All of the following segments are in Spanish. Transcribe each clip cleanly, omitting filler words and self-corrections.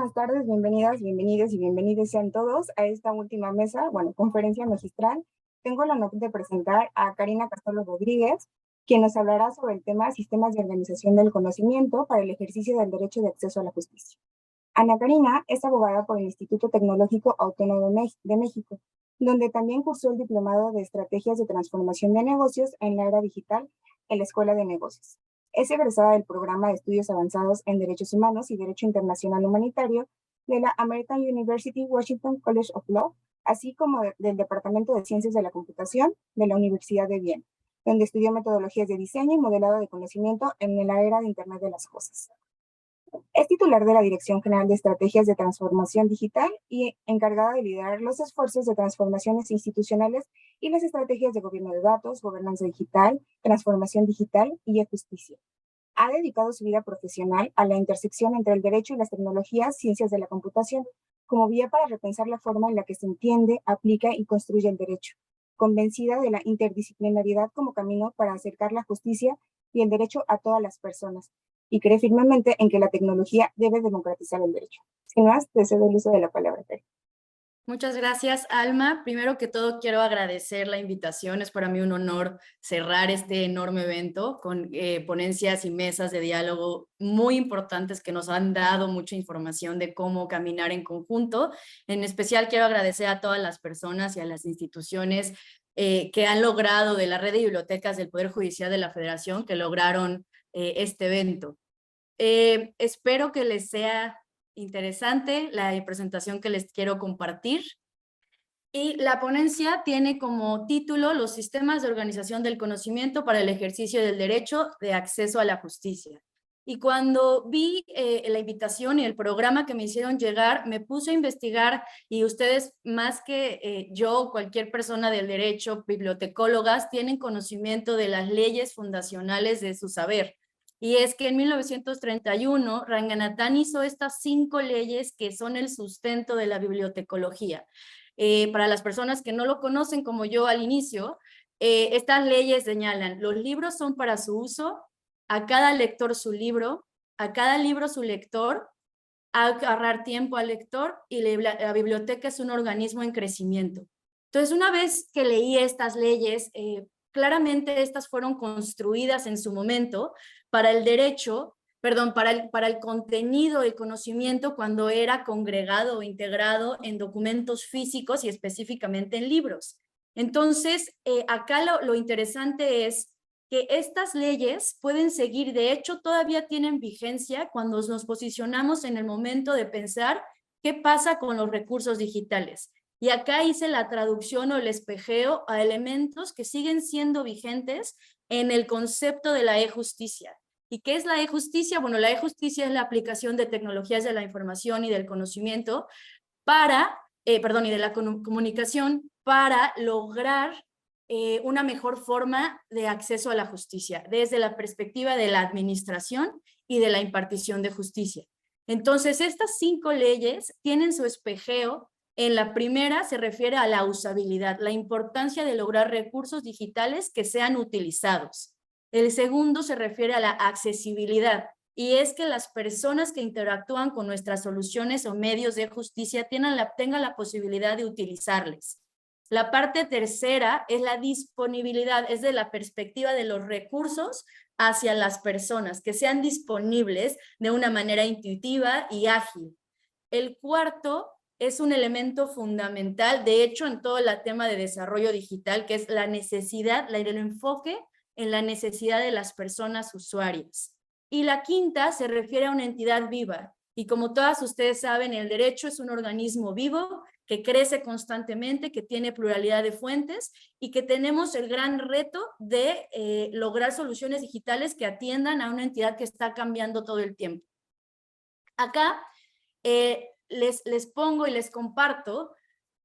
buenas tardes, bienvenidas, bienvenidos y bienvenidos sean todos a esta última mesa, conferencia magistral. Tengo el honor de presentar a Karina Castelo Rodríguez, quien nos hablará sobre el tema Sistemas de Organización del Conocimiento para el ejercicio del derecho de acceso a la justicia. Ana Karina es abogada por el Instituto Tecnológico Autónomo de México, donde también cursó el diplomado de Estrategias de Transformación de Negocios en la Era Digital en la Escuela de Negocios. Es egresada del programa de estudios avanzados en Derechos Humanos y Derecho Internacional Humanitario de la American University Washington College of Law, así como del Departamento de Ciencias de la Computación de la Universidad de Viena, donde estudió metodologías de diseño y modelado de conocimiento en la era de Internet de las Cosas. Es titular de la Dirección General de Estrategias de Transformación Digital y encargada de liderar los esfuerzos de transformaciones institucionales y las estrategias de gobierno de datos, gobernanza digital, transformación digital y justicia. Ha dedicado su vida profesional a la intersección entre el derecho y las tecnologías, ciencias de la computación, como vía para repensar la forma en la que se entiende, aplica y construye el derecho, convencida de la interdisciplinariedad como camino para acercar la justicia y el derecho a todas las personas, y cree firmemente en que la tecnología debe democratizar el derecho. Sin más, te cedo el uso de la palabra, Fer. Muchas gracias, Alma. Primero que todo, quiero agradecer la invitación. Es para mí un honor cerrar este enorme evento con ponencias y mesas de diálogo muy importantes que nos han dado mucha información de cómo caminar en conjunto. En especial, quiero agradecer a todas las personas y a las instituciones que han logrado, de la red de bibliotecas del Poder Judicial de la Federación, que lograron este evento. Espero que les sea interesante la presentación que les quiero compartir. Y la ponencia tiene como título Los sistemas de organización del conocimiento para el ejercicio del derecho de acceso a la justicia. Y cuando vi la invitación y el programa que me hicieron llegar, me puse a investigar, y ustedes, más que yo, cualquier persona del derecho, bibliotecólogas, tienen conocimiento de las leyes fundacionales de su saber. Y es que en 1931 Ranganathan hizo estas 5 leyes que son el sustento de la bibliotecología. Para las personas que no lo conocen como yo al inicio, estas leyes señalan: los libros son para su uso, a cada lector su libro, a cada libro su lector, ahorrar tiempo al lector, y la biblioteca es un organismo en crecimiento. Entonces, una vez que leí estas leyes, claramente estas fueron construidas en su momento para el derecho, para el contenido, el conocimiento, cuando era congregado o integrado en documentos físicos y específicamente en libros. Entonces, acá lo interesante es que estas leyes pueden seguir, de hecho todavía tienen vigencia cuando nos posicionamos en el momento de pensar qué pasa con los recursos digitales. Y acá hice la traducción o el espejeo a elementos que siguen siendo vigentes en el concepto de la e-justicia. ¿Y qué es la e-justicia? Bueno, la e-justicia es la aplicación de tecnologías de la información y del conocimiento y de la comunicación para lograr una mejor forma de acceso a la justicia, desde la perspectiva de la administración y de la impartición de justicia. Entonces, estas 5 leyes tienen su espejeo. En la primera se refiere a la usabilidad, la importancia de lograr recursos digitales que sean utilizados. El segundo se refiere a la accesibilidad, y es que las personas que interactúan con nuestras soluciones o medios de justicia tengan la posibilidad de utilizarles. La parte tercera es la disponibilidad, es de la perspectiva de los recursos hacia las personas, que sean disponibles de una manera intuitiva y ágil. El cuarto es un elemento fundamental, de hecho, en todo el tema de desarrollo digital, que es la necesidad, el enfoque en la necesidad de las personas usuarias. Y la quinta se refiere a una entidad viva. Y como todas ustedes saben, el derecho es un organismo vivo que crece constantemente, que tiene pluralidad de fuentes y que tenemos el gran reto de lograr soluciones digitales que atiendan a una entidad que está cambiando todo el tiempo. Acá les pongo y les comparto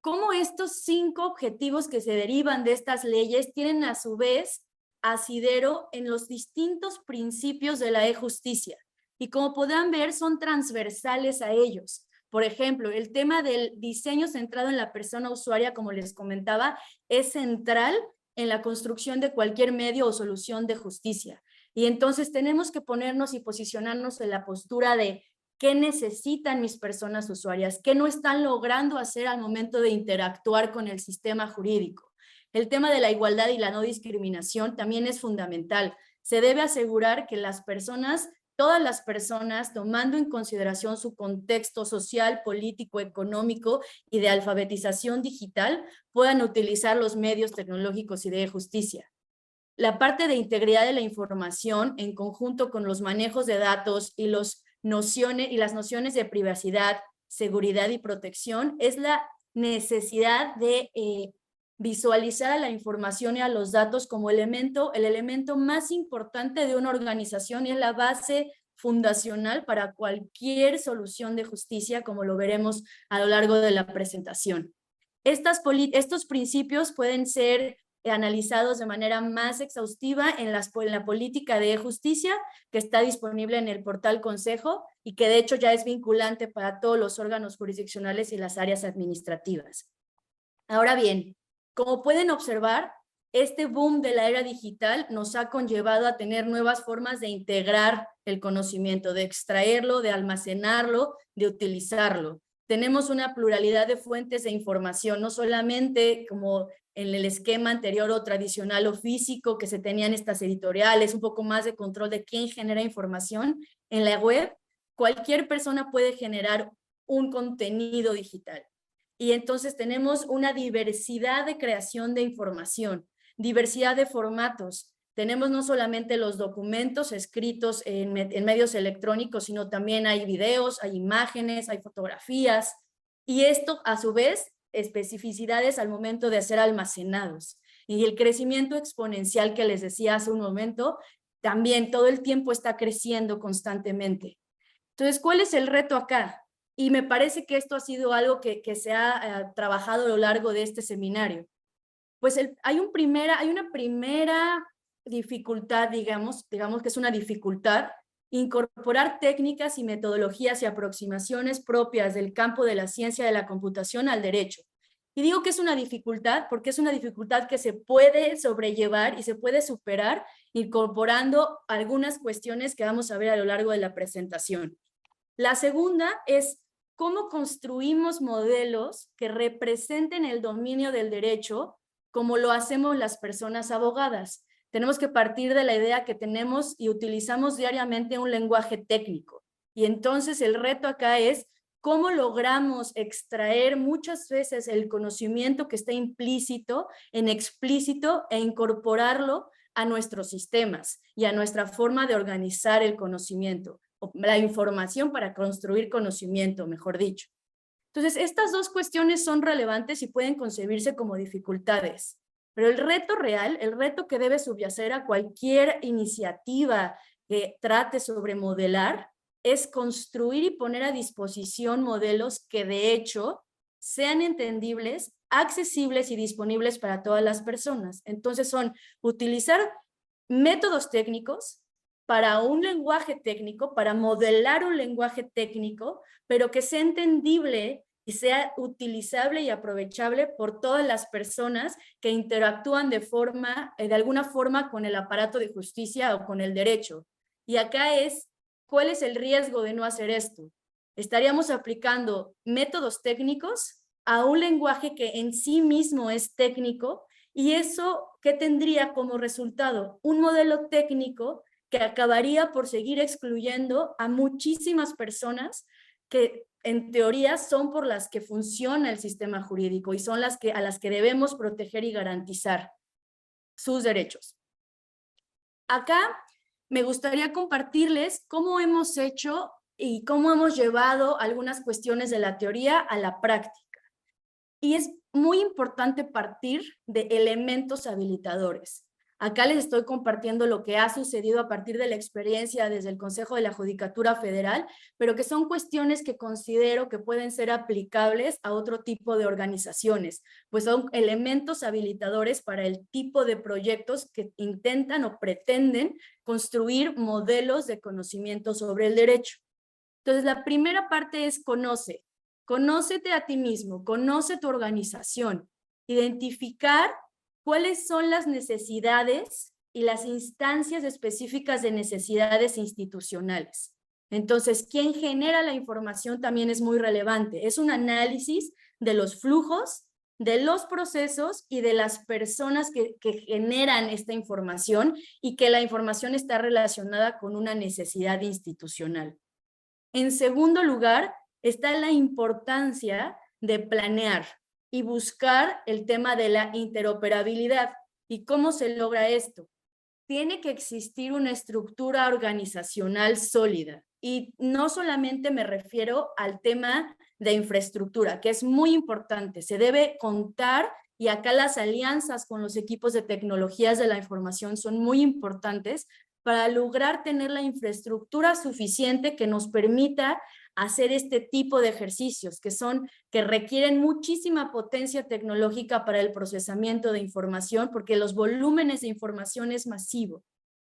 cómo estos 5 objetivos que se derivan de estas leyes tienen a su vez asidero en los distintos principios de la e-justicia. Y como podrán ver, son transversales a ellos. Por ejemplo, el tema del diseño centrado en la persona usuaria, como les comentaba, es central en la construcción de cualquier medio o solución de justicia. Y entonces tenemos que ponernos y posicionarnos en la postura de qué necesitan mis personas usuarias, qué no están logrando hacer al momento de interactuar con el sistema jurídico. El tema de la igualdad y la no discriminación también es fundamental. Se debe asegurar que las personas, todas las personas, tomando en consideración su contexto social, político, económico y de alfabetización digital, puedan utilizar los medios tecnológicos y de justicia. La parte de integridad de la información en conjunto con los manejos de datos y las nociones de privacidad, seguridad y protección es la necesidad de visualizar a la información y a los datos como el elemento más importante de una organización y es la base fundacional para cualquier solución de justicia, como lo veremos a lo largo de la presentación. Estos principios pueden ser analizados de manera más exhaustiva en la política de justicia que está disponible en el portal Consejo y que de hecho ya es vinculante para todos los órganos jurisdiccionales y las áreas administrativas. Ahora bien, como pueden observar, este boom de la era digital nos ha conllevado a tener nuevas formas de integrar el conocimiento, de extraerlo, de almacenarlo, de utilizarlo. Tenemos una pluralidad de fuentes de información, no solamente como en el esquema anterior o tradicional o físico que se tenían estas editoriales, un poco más de control de quién genera información. En la web, cualquier persona puede generar un contenido digital. Y entonces tenemos una diversidad de creación de información, diversidad de formatos. Tenemos no solamente los documentos escritos en medios electrónicos, sino también hay videos, hay imágenes, hay fotografías. Y esto, a su vez, especificidades al momento de ser almacenados. Y el crecimiento exponencial que les decía hace un momento, también todo el tiempo está creciendo constantemente. Entonces, ¿cuál es el reto acá? Y me parece que esto ha sido algo que se ha trabajado a lo largo de este seminario. Pues hay una primera dificultad, digamos que es una dificultad, incorporar técnicas y metodologías y aproximaciones propias del campo de la ciencia de la computación al derecho. Y digo que es una dificultad porque es una dificultad que se puede sobrellevar y se puede superar incorporando algunas cuestiones que vamos a ver a lo largo de la presentación. La segunda es cómo construimos modelos que representen el dominio del derecho como lo hacemos las personas abogadas. Tenemos que partir de la idea que tenemos y utilizamos diariamente un lenguaje técnico. Y entonces el reto acá es cómo logramos extraer muchas veces el conocimiento que está implícito en explícito e incorporarlo a nuestros sistemas y a nuestra forma de organizar el conocimiento, o la información para construir conocimiento, mejor dicho. Entonces, estas dos cuestiones son relevantes y pueden concebirse como dificultades, pero el reto real, el reto que debe subyacer a cualquier iniciativa que trate sobre modelar, es construir y poner a disposición modelos que de hecho sean entendibles, accesibles y disponibles para todas las personas. Entonces son utilizar métodos técnicos para un lenguaje técnico, para modelar un lenguaje técnico, pero que sea entendible y sea utilizable y aprovechable por todas las personas que interactúan de alguna forma con el aparato de justicia o con el derecho. Y acá es, ¿cuál es el riesgo de no hacer esto? Estaríamos aplicando métodos técnicos a un lenguaje que en sí mismo es técnico, y eso, ¿qué tendría como resultado? Un modelo técnico que acabaría por seguir excluyendo a muchísimas personas que en teoría son por las que funciona el sistema jurídico y son a las que debemos proteger y garantizar sus derechos. Acá me gustaría compartirles cómo hemos hecho y cómo hemos llevado algunas cuestiones de la teoría a la práctica. Y es muy importante partir de elementos habilitadores. Acá les estoy compartiendo lo que ha sucedido a partir de la experiencia desde el Consejo de la Judicatura Federal, pero que son cuestiones que considero que pueden ser aplicables a otro tipo de organizaciones, pues son elementos habilitadores para el tipo de proyectos que intentan o pretenden construir modelos de conocimiento sobre el derecho. Entonces, la primera parte es conoce. Conócete a ti mismo, conoce tu organización, identificar cuáles son las necesidades y las instancias específicas de necesidades institucionales. Entonces, ¿quién genera la información también es muy relevante? Es un análisis de los flujos, de los procesos y de las personas que generan esta información y que la información está relacionada con una necesidad institucional. En segundo lugar, está la importancia de planear y buscar el tema de la interoperabilidad. ¿Y cómo se logra esto? Tiene que existir una estructura organizacional sólida. Y no solamente me refiero al tema de infraestructura, que es muy importante. Se debe contar, y acá las alianzas con los equipos de tecnologías de la información son muy importantes para lograr tener la infraestructura suficiente que nos permita hacer este tipo de ejercicios que requieren muchísima potencia tecnológica para el procesamiento de información, porque los volúmenes de información es masivo.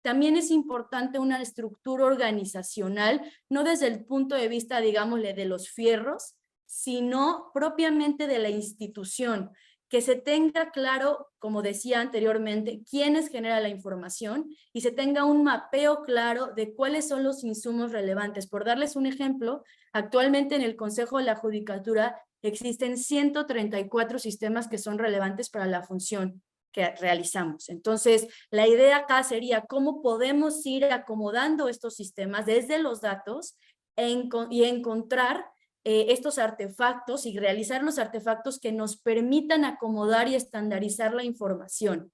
También es importante una estructura organizacional, no desde el punto de vista, digámosle, de los fierros, sino propiamente de la institución, que se tenga claro, como decía anteriormente, quiénes generan la información y se tenga un mapeo claro de cuáles son los insumos relevantes. Por darles un ejemplo, actualmente en el Consejo de la Judicatura existen 134 sistemas que son relevantes para la función que realizamos. Entonces, la idea acá sería cómo podemos ir acomodando estos sistemas desde los datos y encontrar estos artefactos y realizar los artefactos que nos permitan acomodar y estandarizar la información.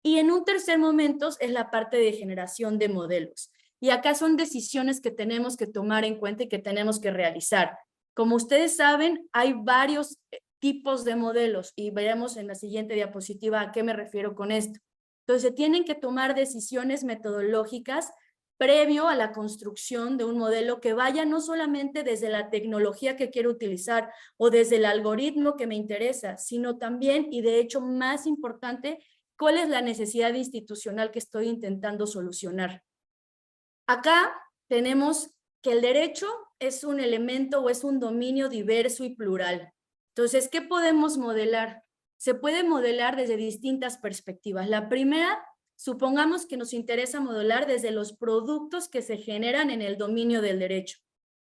Y en un tercer momento es la parte de generación de modelos. Y acá son decisiones que tenemos que tomar en cuenta y que tenemos que realizar. Como ustedes saben, hay varios tipos de modelos y veremos en la siguiente diapositiva a qué me refiero con esto. Entonces, se tienen que tomar decisiones metodológicas previo a la construcción de un modelo que vaya no solamente desde la tecnología que quiero utilizar o desde el algoritmo que me interesa, sino también, y de hecho más importante, cuál es la necesidad institucional que estoy intentando solucionar. Acá tenemos que el derecho es un elemento o es un dominio diverso y plural. Entonces, ¿qué podemos modelar? Se puede modelar desde distintas perspectivas. La primera, supongamos que nos interesa modelar desde los productos que se generan en el dominio del derecho.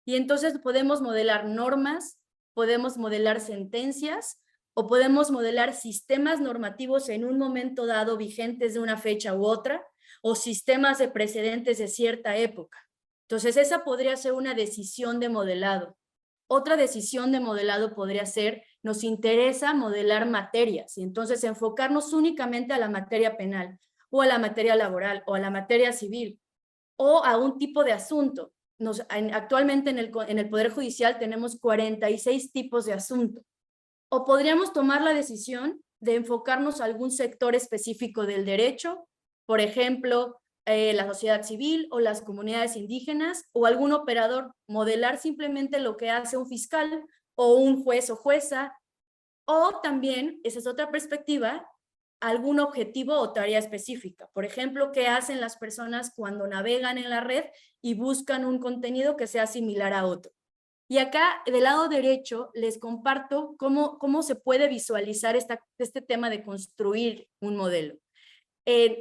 Y entonces podemos modelar normas, podemos modelar sentencias o podemos modelar sistemas normativos en un momento dado vigentes de una fecha u otra o sistemas de precedentes de cierta época. Entonces esa podría ser una decisión de modelado. Otra decisión de modelado podría ser, nos interesa modelar materias y entonces enfocarnos únicamente a la materia penal o a la materia laboral o a la materia civil o a un tipo de asunto. Actualmente en el Poder Judicial tenemos 46 tipos de asunto. O podríamos tomar la decisión de enfocarnos a algún sector específico del derecho, por ejemplo, la sociedad civil o las comunidades indígenas o algún operador, modelar simplemente lo que hace un fiscal o un juez o jueza, o también, esa es otra perspectiva, algún objetivo o tarea específica. Por ejemplo, ¿qué hacen las personas cuando navegan en la red y buscan un contenido que sea similar a otro? Y acá, del lado derecho, les comparto cómo se puede visualizar este tema de construir un modelo.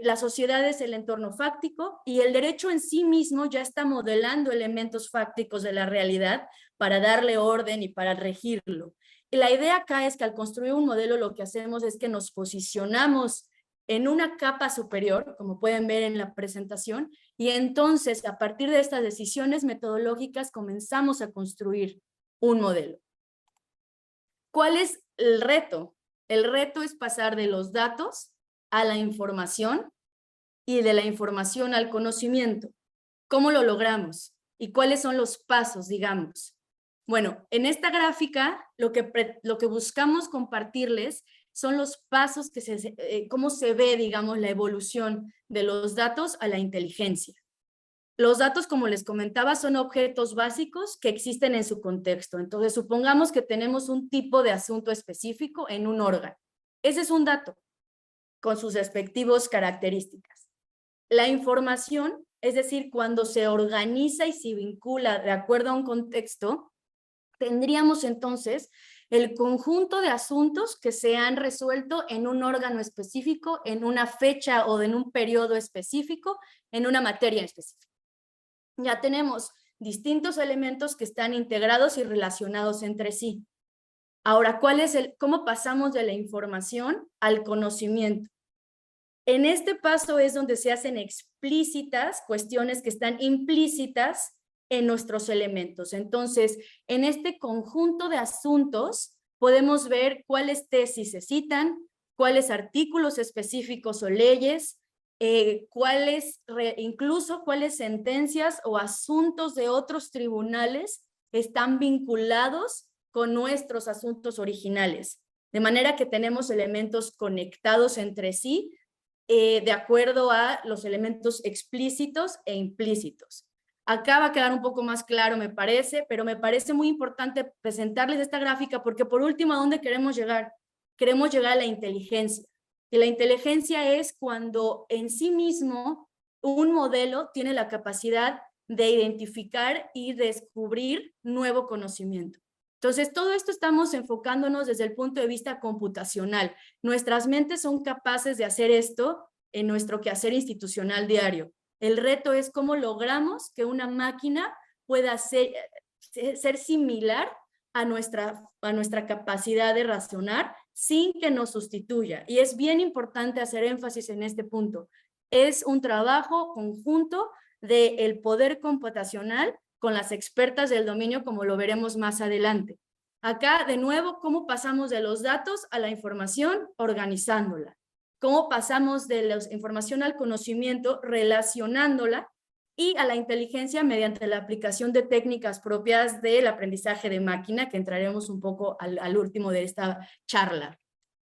La sociedad es el entorno fáctico y el derecho en sí mismo ya está modelando elementos fácticos de la realidad para darle orden y para regirlo. Y la idea acá es que al construir un modelo lo que hacemos es que nos posicionamos en una capa superior, como pueden ver en la presentación, y entonces a partir de estas decisiones metodológicas comenzamos a construir un modelo. ¿Cuál es el reto? El reto es pasar de los datos a la información y de la información al conocimiento. ¿Cómo lo logramos? ¿Y cuáles son los pasos, digamos? Bueno, en esta gráfica lo que buscamos compartirles son los pasos, cómo se ve, digamos, la evolución de los datos a la inteligencia. Los datos, como les comentaba, son objetos básicos que existen en su contexto. Entonces, supongamos que tenemos un tipo de asunto específico en un órgano. Ese es un dato con sus respectivas características. La información, es decir, cuando se organiza y se vincula de acuerdo a un contexto, tendríamos entonces el conjunto de asuntos que se han resuelto en un órgano específico, en una fecha o en un periodo específico, en una materia específica. Ya tenemos distintos elementos que están integrados y relacionados entre sí. Ahora, ¿cómo pasamos de la información al conocimiento? En este paso es donde se hacen explícitas cuestiones que están implícitas en nuestros elementos. Entonces, en este conjunto de asuntos podemos ver cuáles tesis se citan, cuáles artículos específicos o leyes, incluso cuáles sentencias o asuntos de otros tribunales están vinculados con nuestros asuntos originales. De manera que tenemos elementos conectados entre sí, de acuerdo a los elementos explícitos e implícitos. Acá va a quedar un poco más claro, me parece, pero me parece muy importante presentarles esta gráfica porque por último, ¿a dónde queremos llegar? Queremos llegar a la inteligencia. Y la inteligencia es cuando en sí mismo un modelo tiene la capacidad de identificar y descubrir nuevo conocimiento. Entonces, todo esto estamos enfocándonos desde el punto de vista computacional. Nuestras mentes son capaces de hacer esto en nuestro quehacer institucional diario. El reto es cómo logramos que una máquina pueda ser similar a nuestra capacidad de razonar sin que nos sustituya. Y es bien importante hacer énfasis en este punto. Es un trabajo conjunto del poder computacional con las expertas del dominio, como lo veremos más adelante. Acá, de nuevo, cómo pasamos de los datos a la información organizándola. Cómo pasamos de la información al conocimiento relacionándola y a la inteligencia mediante la aplicación de técnicas propias del aprendizaje de máquina, que entraremos un poco al último de esta charla.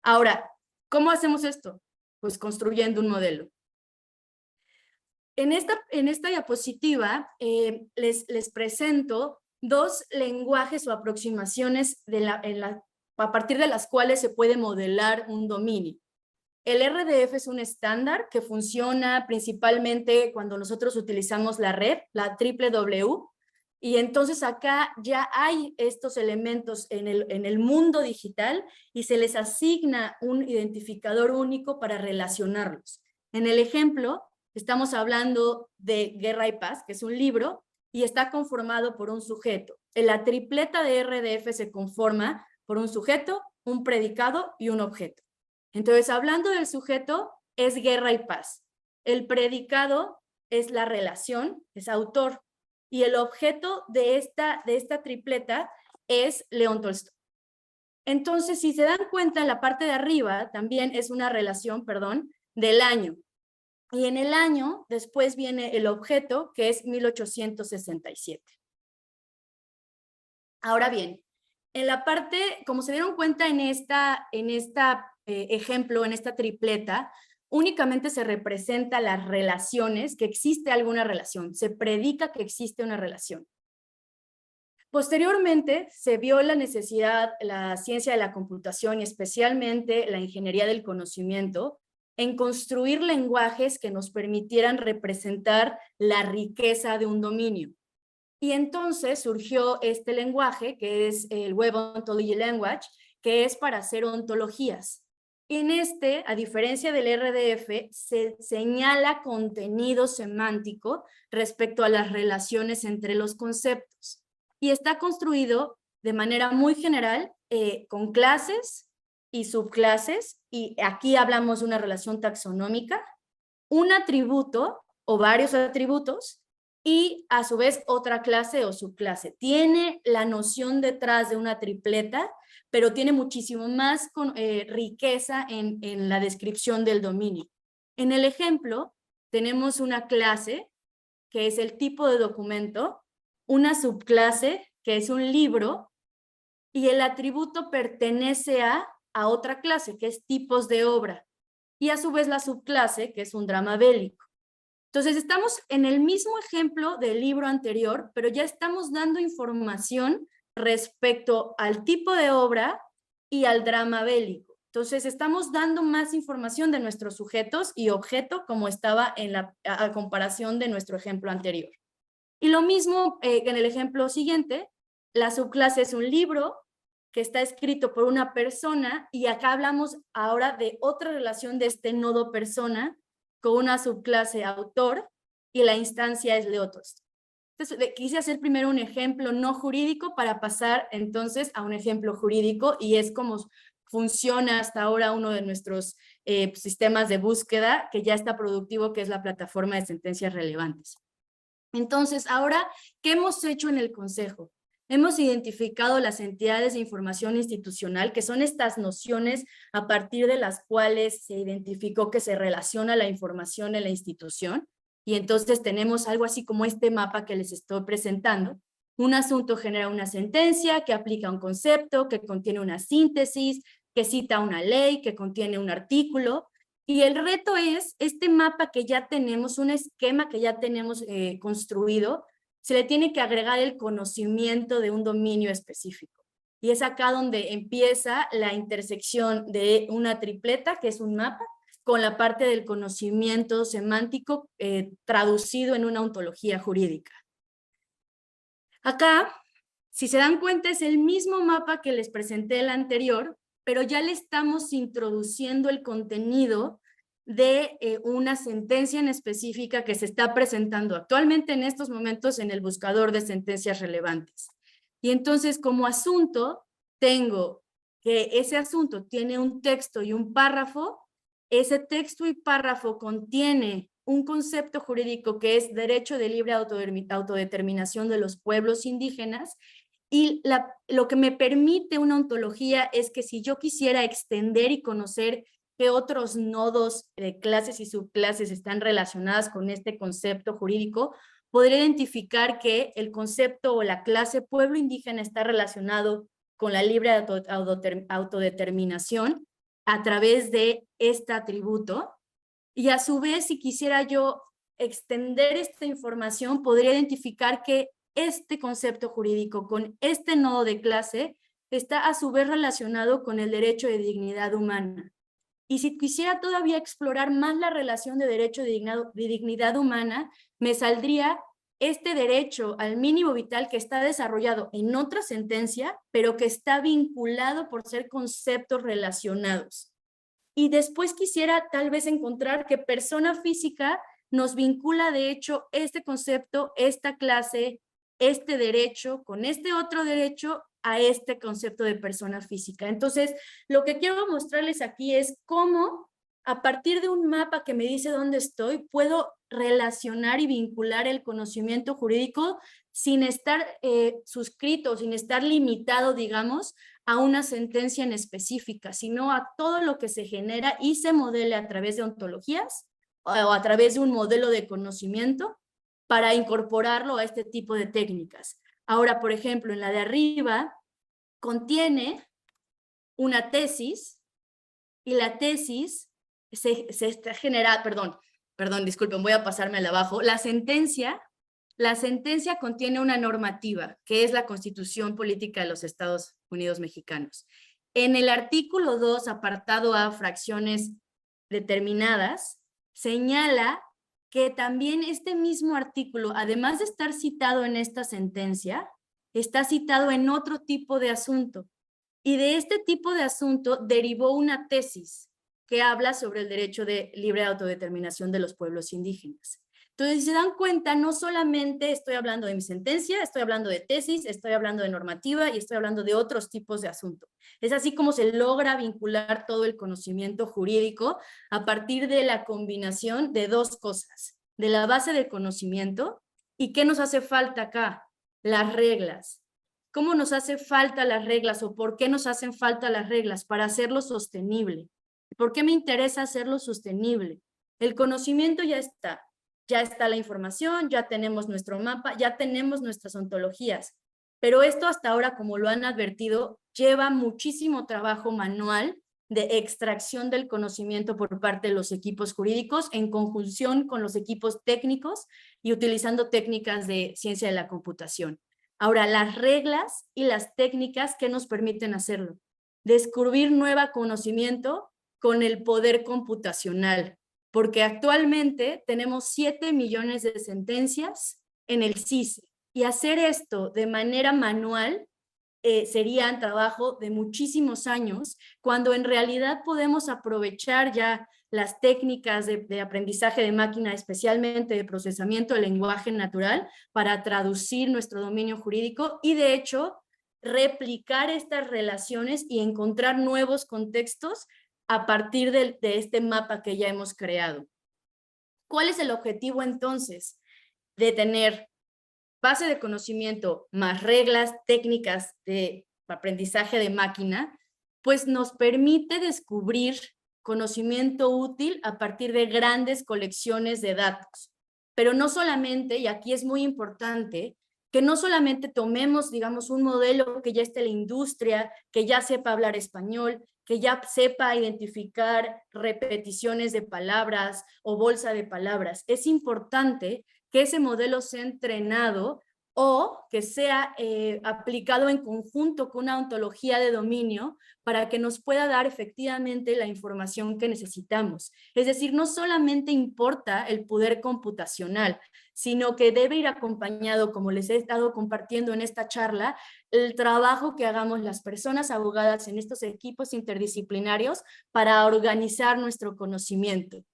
Ahora, ¿cómo hacemos esto? Pues construyendo un modelo. En esta diapositiva les presento dos lenguajes o aproximaciones a partir de las cuales se puede modelar un dominio. El RDF es un estándar que funciona principalmente cuando nosotros utilizamos la red, la www, y entonces acá ya hay estos elementos en el mundo digital y se les asigna un identificador único para relacionarlos. En el ejemplo, estamos hablando de Guerra y Paz, que es un libro, y está conformado por un sujeto. En la tripleta de RDF se conforma por un sujeto, un predicado y un objeto. Entonces, hablando del sujeto, es Guerra y Paz. El predicado es la relación, es autor. Y el objeto de esta tripleta es León Tolstói. Entonces, si se dan cuenta, en la parte de arriba también es una relación, del año. Y en el año, después viene el objeto, que es 1867. Ahora bien, en la parte, como se dieron cuenta en esta ejemplo, en esta tripleta, únicamente se representa las relaciones, que existe alguna relación, se predica que existe una relación. Posteriormente se vio la necesidad, la ciencia de la computación y especialmente la ingeniería del conocimiento, en construir lenguajes que nos permitieran representar la riqueza de un dominio. Y entonces surgió este lenguaje, que es el Web Ontology Language, que es para hacer ontologías. En a diferencia del RDF, se señala contenido semántico respecto a las relaciones entre los conceptos. Y está construido de manera muy general con clases y subclases, y aquí hablamos de una relación taxonómica, un atributo o varios atributos, y a su vez otra clase o subclase. Tiene la noción detrás de una tripleta, pero tiene muchísimo más riqueza en la descripción del dominio. En el ejemplo, tenemos una clase, que es el tipo de documento, una subclase, que es un libro, y el atributo pertenece a otra clase, que es tipos de obra, y a su vez la subclase, que es un drama bélico. Entonces, estamos en el mismo ejemplo del libro anterior, pero ya estamos dando información respecto al tipo de obra y al drama bélico. Entonces, estamos dando más información de nuestros sujetos y objeto, como estaba a comparación de nuestro ejemplo anterior. Y lo mismo que en el ejemplo siguiente, la subclase es un libro que está escrito por una persona, y acá hablamos ahora de otra relación de este nodo persona, con una subclase autor, y la instancia es León Tolstói. Entonces, quise hacer primero un ejemplo no jurídico para pasar entonces a un ejemplo jurídico, y es como funciona hasta ahora uno de nuestros sistemas de búsqueda que ya está productivo, que es la plataforma de sentencias relevantes. Entonces, ahora, ¿qué hemos hecho en el Consejo? Hemos identificado las entidades de información institucional, que son estas nociones a partir de las cuales se identificó que se relaciona la información en la institución, y entonces tenemos algo así como este mapa que les estoy presentando. Un asunto genera una sentencia que aplica un concepto, que contiene una síntesis, que cita una ley, que contiene un artículo, y el reto es este mapa que ya tenemos, un esquema que ya tenemos construido, se le tiene que agregar el conocimiento de un dominio específico. Y es acá donde empieza la intersección de una tripleta, que es un mapa, con la parte del conocimiento semántico traducido en una ontología jurídica. Acá, si se dan cuenta, es el mismo mapa que les presenté el anterior, pero ya le estamos introduciendo el contenido de una sentencia en específica que se está presentando actualmente en estos momentos en el buscador de sentencias relevantes. Y entonces, como asunto, tengo que ese asunto tiene un texto y un párrafo. Ese texto y párrafo contiene un concepto jurídico que es derecho de libre autodeterminación de los pueblos indígenas, y lo que me permite una ontología es que si yo quisiera extender y conocer qué otros nodos de clases y subclases están relacionadas con este concepto jurídico, podría identificar que el concepto o la clase pueblo indígena está relacionado con la libre autodeterminación a través de este atributo, y a su vez, si quisiera yo extender esta información, podría identificar que este concepto jurídico con este nodo de clase está a su vez relacionado con el derecho de dignidad humana. Y si quisiera todavía explorar más la relación de derecho de dignidad humana, me saldría este derecho al mínimo vital que está desarrollado en otra sentencia, pero que está vinculado por ser conceptos relacionados. Y después quisiera tal vez encontrar que persona física nos vincula de hecho este concepto, esta clase, este derecho con este otro derecho a este concepto de persona física. Entonces, lo que quiero mostrarles aquí es cómo a partir de un mapa que me dice dónde estoy, puedo relacionar y vincular el conocimiento jurídico sin estar suscrito, sin estar limitado, digamos, a una sentencia en específica, sino a todo lo que se genera y se modela a través de ontologías o a través de un modelo de conocimiento para incorporarlo a este tipo de técnicas. Ahora, por ejemplo, en la de arriba contiene una tesis, y la tesis se está generada, perdón, disculpen, voy a pasarme al abajo. La sentencia contiene una normativa, que es la Constitución Política de los Estados Unidos Mexicanos. En el artículo 2, apartado A, fracciones determinadas, señala que también este mismo artículo, además de estar citado en esta sentencia, está citado en otro tipo de asunto. Y de este tipo de asunto derivó una tesis que habla sobre el derecho de libre autodeterminación de los pueblos indígenas. Entonces, si se dan cuenta, no solamente estoy hablando de mi sentencia, estoy hablando de tesis, estoy hablando de normativa y estoy hablando de otros tipos de asuntos. Es así como se logra vincular todo el conocimiento jurídico a partir de la combinación de dos cosas, de la base del conocimiento y qué nos hace falta acá, las reglas. ¿Cómo nos hace falta las reglas o por qué nos hacen falta las reglas? Para hacerlo sostenible. ¿Por qué me interesa hacerlo sostenible? El conocimiento ya está la información, ya tenemos nuestro mapa, ya tenemos nuestras ontologías, pero esto hasta ahora, como lo han advertido, lleva muchísimo trabajo manual de extracción del conocimiento por parte de los equipos jurídicos en conjunción con los equipos técnicos y utilizando técnicas de ciencia de la computación. Ahora, las reglas y las técnicas que nos permiten hacerlo. Descubrir nuevo conocimiento con el poder computacional, porque actualmente tenemos 7 millones de sentencias en el CICE, y hacer esto de manera manual sería un trabajo de muchísimos años, cuando en realidad podemos aprovechar ya las técnicas de aprendizaje de máquina, especialmente de procesamiento del lenguaje natural, para traducir nuestro dominio jurídico y, de hecho, replicar estas relaciones y encontrar nuevos contextos a partir de este mapa que ya hemos creado. ¿Cuál es el objetivo entonces? De tener base de conocimiento más reglas, técnicas de aprendizaje de máquina, pues nos permite descubrir conocimiento útil a partir de grandes colecciones de datos. Pero no solamente, y aquí es muy importante, que no solamente tomemos, digamos, un modelo que ya esté en la industria, que ya sepa hablar español, que ya sepa identificar repeticiones de palabras o bolsa de palabras. Es importante que ese modelo sea entrenado o que sea aplicado en conjunto con una ontología de dominio para que nos pueda dar efectivamente la información que necesitamos. Es decir, no solamente importa el poder computacional, sino que debe ir acompañado, como les he estado compartiendo en esta charla, el trabajo que hagamos las personas abogadas en estos equipos interdisciplinarios para organizar nuestro conocimiento.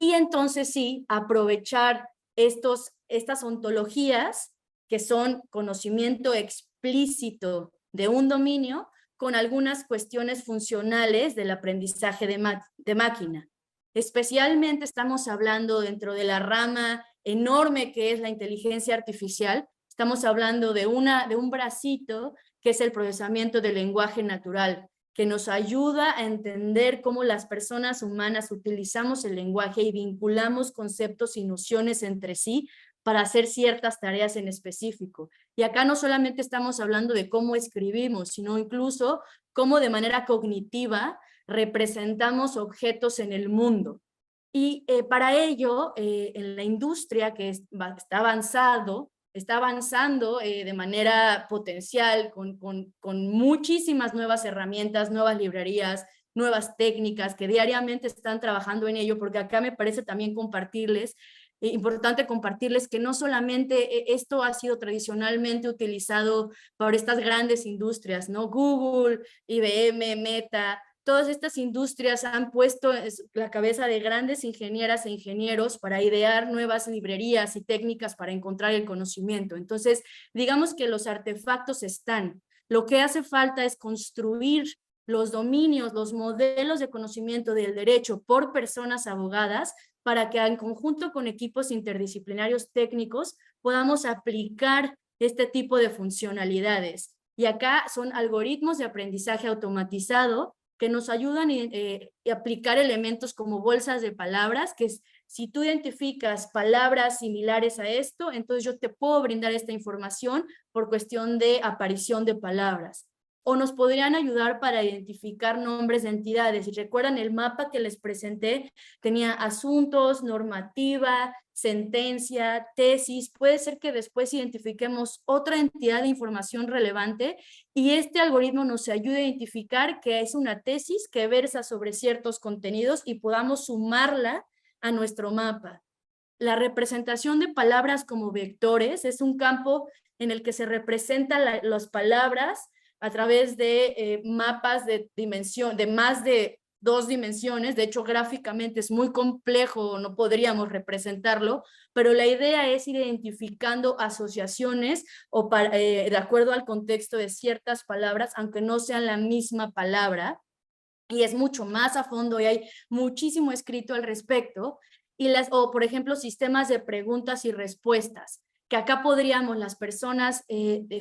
Y entonces sí, aprovechar estas ontologías que son conocimiento explícito de un dominio con algunas cuestiones funcionales del aprendizaje de máquina. Especialmente estamos hablando dentro de la rama enorme que es la inteligencia artificial, estamos hablando de un bracito que es el procesamiento del lenguaje natural, que nos ayuda a entender cómo las personas humanas utilizamos el lenguaje y vinculamos conceptos y nociones entre sí para hacer ciertas tareas en específico. Y acá no solamente estamos hablando de cómo escribimos, sino incluso cómo de manera cognitiva representamos objetos en el mundo. Y para ello, en la industria que está avanzando de manera potencial con muchísimas nuevas herramientas, nuevas librerías, nuevas técnicas que diariamente están trabajando en ello, porque acá me parece también importante compartirles que no solamente esto ha sido tradicionalmente utilizado por estas grandes industrias, ¿no? Google, IBM, Meta, todas estas industrias han puesto la cabeza de grandes ingenieras e ingenieros para idear nuevas librerías y técnicas para encontrar el conocimiento. Entonces, digamos que los artefactos están. Lo que hace falta es construir los dominios, los modelos de conocimiento del derecho por personas abogadas para que en conjunto con equipos interdisciplinarios técnicos podamos aplicar este tipo de funcionalidades. Y acá son algoritmos de aprendizaje automatizado que nos ayudan a aplicar elementos como bolsas de palabras, que si tú identificas palabras similares a esto, entonces yo te puedo brindar esta información por cuestión de aparición de palabras. O nos podrían ayudar para identificar nombres de entidades. Y recuerdan el mapa que les presenté, tenía asuntos, normativa, sentencia, tesis. Puede ser que después identifiquemos otra entidad de información relevante y este algoritmo nos ayude a identificar que es una tesis que versa sobre ciertos contenidos y podamos sumarla a nuestro mapa. La representación de palabras como vectores es un campo en el que se representan las palabras a través de mapas de dimensión, de más de 2 dimensiones. De hecho, gráficamente es muy complejo, no podríamos representarlo, pero la idea es ir identificando asociaciones o de acuerdo al contexto de ciertas palabras, aunque no sean la misma palabra, y es mucho más a fondo y hay muchísimo escrito al respecto, o por ejemplo sistemas de preguntas y respuestas, que acá podríamos las personas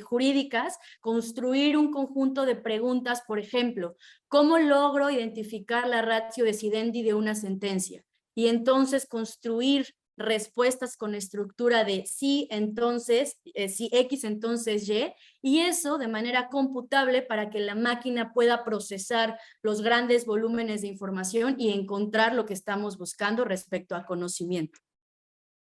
jurídicas construir un conjunto de preguntas, por ejemplo, ¿cómo logro identificar la ratio decidendi de una sentencia? Y entonces construir respuestas con estructura de sí, entonces, si X, entonces y eso de manera computable para que la máquina pueda procesar los grandes volúmenes de información y encontrar lo que estamos buscando respecto a conocimiento.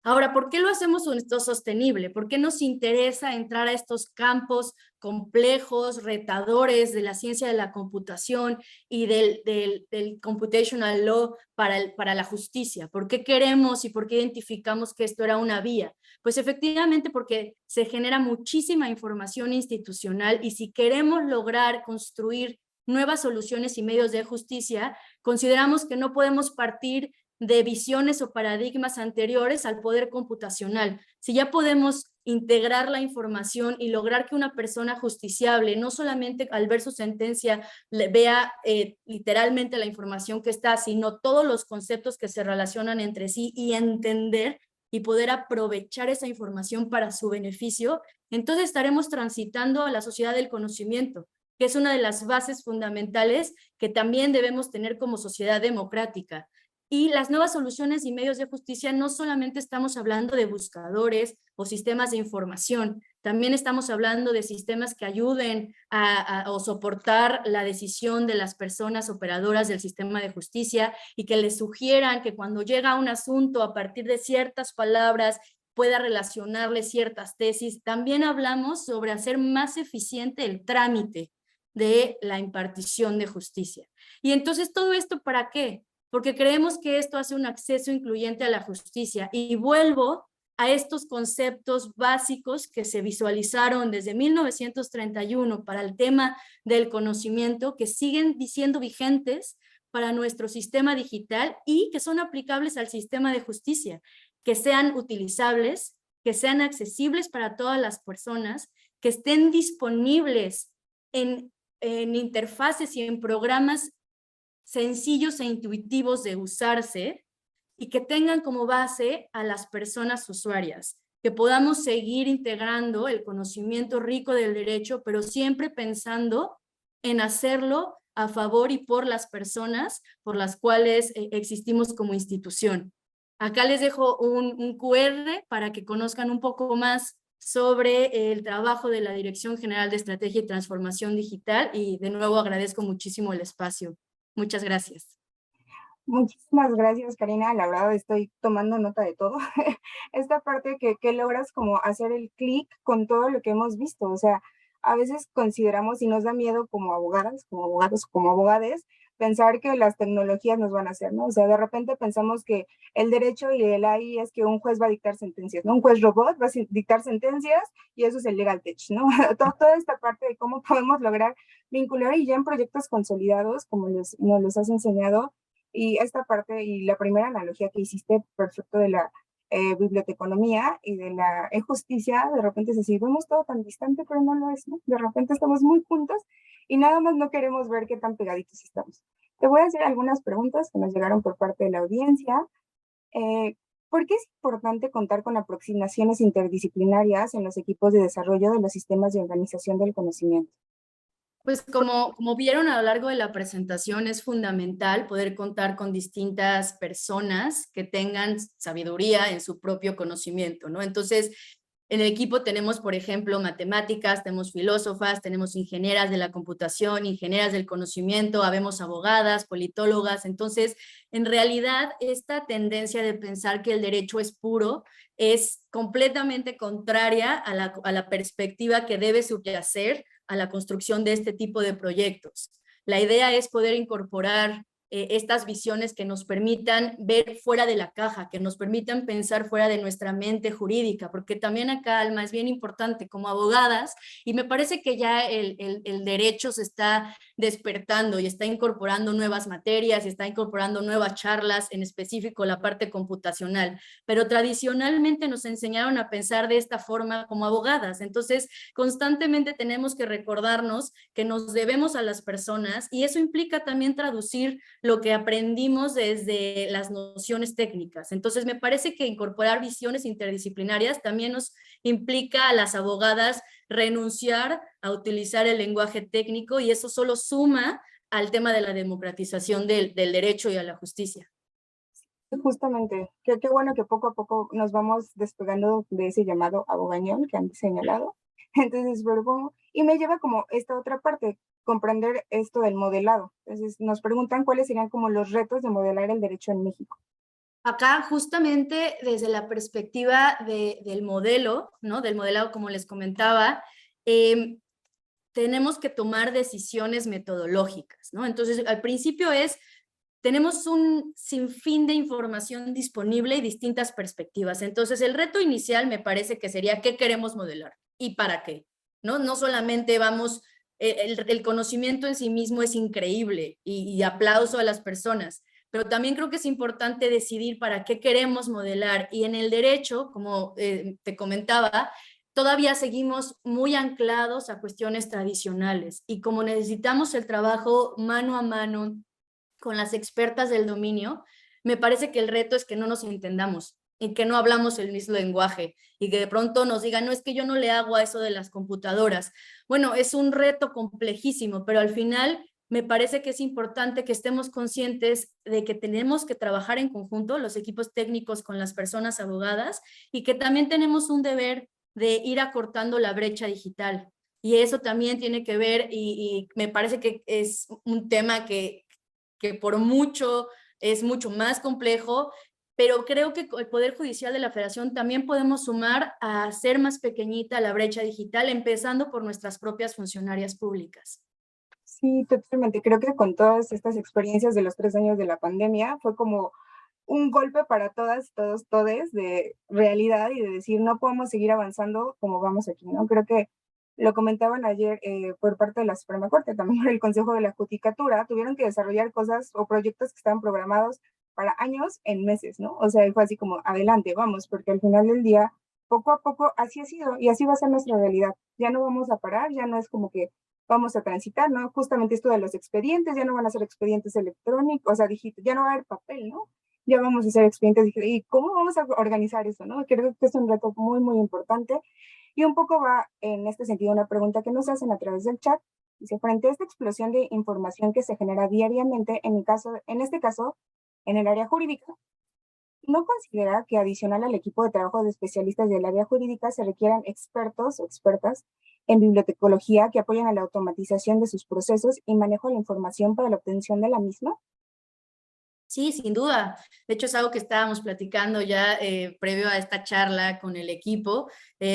Ahora, ¿por qué lo hacemos esto sostenible? ¿Por qué nos interesa entrar a estos campos complejos, retadores de la ciencia de la computación y del computational law para la justicia? ¿Por qué queremos y por qué identificamos que esto era una vía? Pues efectivamente porque se genera muchísima información institucional y si queremos lograr construir nuevas soluciones y medios de justicia, consideramos que no podemos partir de visiones o paradigmas anteriores al poder computacional. Si ya podemos integrar la información y lograr que una persona justiciable, no solamente al ver su sentencia vea literalmente la información que está, sino todos los conceptos que se relacionan entre sí y entender y poder aprovechar esa información para su beneficio, entonces estaremos transitando a la sociedad del conocimiento, que es una de las bases fundamentales que también debemos tener como sociedad democrática. Y las nuevas soluciones y medios de justicia no solamente estamos hablando de buscadores o sistemas de información, también estamos hablando de sistemas que ayuden o soportar la decisión de las personas operadoras del sistema de justicia y que les sugieran que cuando llega un asunto a partir de ciertas palabras pueda relacionarle ciertas tesis. También hablamos sobre hacer más eficiente el trámite de la impartición de justicia. Y entonces, ¿todo esto para qué? Porque creemos que esto hace un acceso incluyente a la justicia. Y vuelvo a estos conceptos básicos que se visualizaron desde 1931 para el tema del conocimiento, que siguen siendo vigentes para nuestro sistema digital y que son aplicables al sistema de justicia, que sean utilizables, que sean accesibles para todas las personas, que estén disponibles en interfaces y en programas sencillos e intuitivos de usarse y que tengan como base a las personas usuarias, que podamos seguir integrando el conocimiento rico del derecho, pero siempre pensando en hacerlo a favor y por las personas por las cuales existimos como institución. Acá les dejo un QR para que conozcan un poco más sobre el trabajo de la Dirección General de Estrategia y Transformación Digital y de nuevo agradezco muchísimo el espacio. Muchas gracias. Muchísimas gracias, Karina. La verdad estoy tomando nota de todo. Esta parte que logras como hacer el clic con todo lo que hemos visto. O sea, a veces consideramos y nos da miedo como abogadas, como abogados, como abogades, pensar que las tecnologías nos van a hacer, ¿no? O sea, de repente pensamos que el derecho y el AI es que un juez va a dictar sentencias, ¿no? Un juez robot va a dictar sentencias y eso es el legal tech, ¿no? Toda esta parte de cómo podemos lograr vincular y ya en proyectos consolidados, como nos los has enseñado, y esta parte y la primera analogía que hiciste, perfecto, de la biblioteconomía y de la justicia, de repente es así, vemos todo tan distante, pero no lo es, ¿no? De repente estamos muy juntos y nada más no queremos ver qué tan pegaditos estamos. Te voy a hacer algunas preguntas que nos llegaron por parte de la audiencia. ¿Por qué es importante contar con aproximaciones interdisciplinarias en los equipos de desarrollo de los sistemas de organización del conocimiento? Pues como vieron a lo largo de la presentación, es fundamental poder contar con distintas personas que tengan sabiduría en su propio conocimiento, ¿no? Entonces, en el equipo tenemos, por ejemplo, matemáticas, tenemos filósofas, tenemos ingenieras de la computación, ingenieras del conocimiento, habemos abogadas, politólogas. Entonces, en realidad, esta tendencia de pensar que el derecho es puro es completamente contraria a la perspectiva que debe subyacer a la construcción de este tipo de proyectos. La idea es poder incorporar estas visiones que nos permitan ver fuera de la caja, que nos permitan pensar fuera de nuestra mente jurídica, porque también acá, Alma, es bien importante como abogadas, y me parece que ya el derecho se está despertando y está incorporando nuevas materias, y está incorporando nuevas charlas, en específico la parte computacional, pero tradicionalmente nos enseñaron a pensar de esta forma como abogadas, entonces constantemente tenemos que recordarnos que nos debemos a las personas, y eso implica también traducir lo que aprendimos desde las nociones técnicas. Entonces, me parece que incorporar visiones interdisciplinarias también nos implica a las abogadas renunciar a utilizar el lenguaje técnico y eso solo suma al tema de la democratización del derecho y a la justicia. Justamente, qué bueno que poco a poco nos vamos despegando de ese llamado abogañón que han señalado. Entonces, verbo, y me lleva como esta otra parte, comprender esto del modelado. Entonces, nos preguntan cuáles serían como los retos de modelar el derecho en México. Acá justamente desde la perspectiva del modelo, ¿no? Del modelado, como les comentaba, tenemos que tomar decisiones metodológicas, ¿no? Entonces, al principio tenemos un sinfín de información disponible y distintas perspectivas. Entonces, el reto inicial me parece que sería ¿qué queremos modelar? ¿Y para qué? ¿No? No solamente vamos el conocimiento en sí mismo es increíble y aplauso a las personas, pero también creo que es importante decidir para qué queremos modelar. Y en el derecho, como te comentaba, todavía seguimos muy anclados a cuestiones tradicionales y como necesitamos el trabajo mano a mano con las expertas del dominio, me parece que el reto es que no nos entendamos y que no hablamos el mismo lenguaje y que de pronto nos digan, no, es que yo no le hago a eso de las computadoras. Bueno, es un reto complejísimo, pero al final me parece que es importante que estemos conscientes de que tenemos que trabajar en conjunto, los equipos técnicos con las personas abogadas, y que también tenemos un deber de ir acortando la brecha digital. Y eso también tiene que ver, y me parece que es un tema que por mucho es mucho más complejo, pero creo que el Poder Judicial de la Federación también podemos sumar a hacer más pequeñita la brecha digital, empezando por nuestras propias funcionarias públicas. Sí, totalmente. Creo que con todas estas experiencias de los 3 años de la pandemia fue como un golpe para todas, todos, todes de realidad y de decir, no podemos seguir avanzando como vamos aquí, ¿no? Creo que lo comentaban ayer por parte de la Suprema Corte, también por el Consejo de la Judicatura, tuvieron que desarrollar cosas o proyectos que estaban programados para años en meses, ¿no? O sea, fue así como, adelante, vamos, porque al final del día, poco a poco, así ha sido y así va a ser nuestra realidad. Ya no vamos a parar, ya no es como que vamos a transitar, ¿no? Justamente esto de los expedientes, ya no van a ser expedientes electrónicos, o sea, ya no va a haber papel, ¿no? Ya vamos a hacer expedientes digitales. ¿Y cómo vamos a organizar eso, no? Creo que es un reto muy, muy importante. Y un poco va en este sentido una pregunta que nos hacen a través del chat. Dice, frente a esta explosión de información que se genera diariamente, en este caso, en el área jurídica, ¿no considera que adicional al equipo de trabajo de especialistas del área jurídica se requieran expertos o expertas en bibliotecología que apoyen a la automatización de sus procesos y manejo de la información para la obtención de la misma? Sí, sin duda. De hecho, es algo que estábamos platicando ya previo a esta charla con el equipo.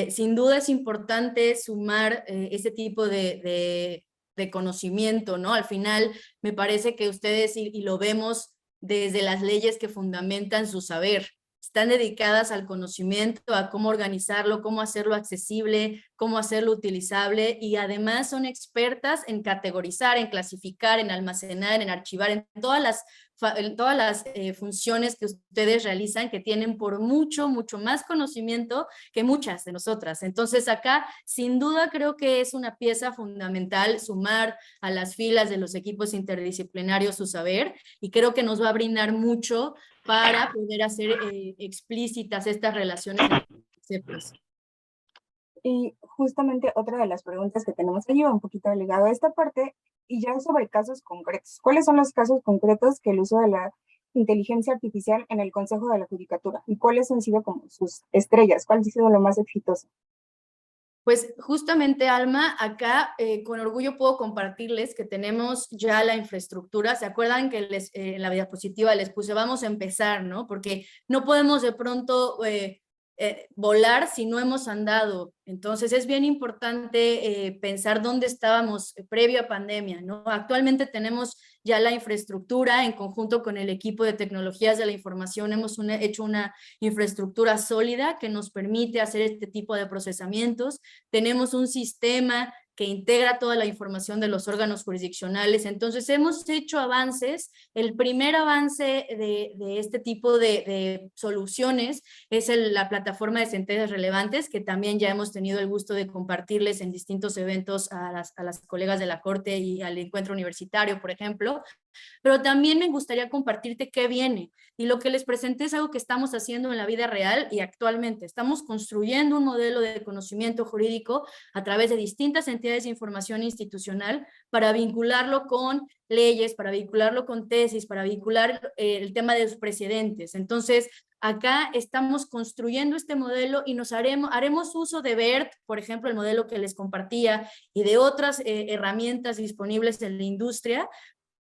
Sin duda es importante sumar este tipo de conocimiento, ¿no? Al final, me parece que ustedes, y lo vemos desde las leyes que fundamentan su saber, están dedicadas al conocimiento, a cómo organizarlo, cómo hacerlo accesible, cómo hacerlo utilizable, y además son expertas en categorizar, en clasificar, en almacenar, en archivar, en todas las funciones que ustedes realizan, que tienen por mucho, mucho más conocimiento que muchas de nosotras. Entonces acá, sin duda, creo que es una pieza fundamental sumar a las filas de los equipos interdisciplinarios su saber, y creo que nos va a brindar mucho para poder hacer explícitas estas relaciones entre conceptos. Y justamente otra de las preguntas que tenemos allí va un poquito ligado a esta parte y ya sobre casos concretos. ¿Cuáles son los casos concretos que el uso de la inteligencia artificial en el Consejo de la Judicatura? ¿Y cuáles han sido como sus estrellas? ¿Cuál ha sido lo más exitoso? Pues justamente, Alma, acá con orgullo puedo compartirles que tenemos ya la infraestructura. ¿Se acuerdan que en la diapositiva les puse, vamos a empezar, ¿no? Porque no podemos de pronto volar si no hemos andado. Entonces es bien importante pensar dónde estábamos previo a pandemia, ¿no? Actualmente tenemos ya la infraestructura en conjunto con el equipo de tecnologías de la información. Hemos hecho una infraestructura sólida que nos permite hacer este tipo de procesamientos. Tenemos un sistema que integra toda la información de los órganos jurisdiccionales. Entonces hemos hecho avances. El primer avance de este tipo de soluciones es la plataforma de sentencias relevantes, que también ya hemos tenido el gusto de compartirles en distintos eventos a las colegas de la Corte y al encuentro universitario, por ejemplo. Pero también me gustaría compartirte qué viene. Y lo que les presenté es algo que estamos haciendo en la vida real y actualmente. Estamos construyendo un modelo de conocimiento jurídico a través de distintas entidades de información institucional para vincularlo con leyes, para vincularlo con tesis, para vincular el tema de los precedentes. Entonces, acá estamos construyendo este modelo y haremos uso de BERT, por ejemplo, el modelo que les compartía, y de otras herramientas disponibles en la industria.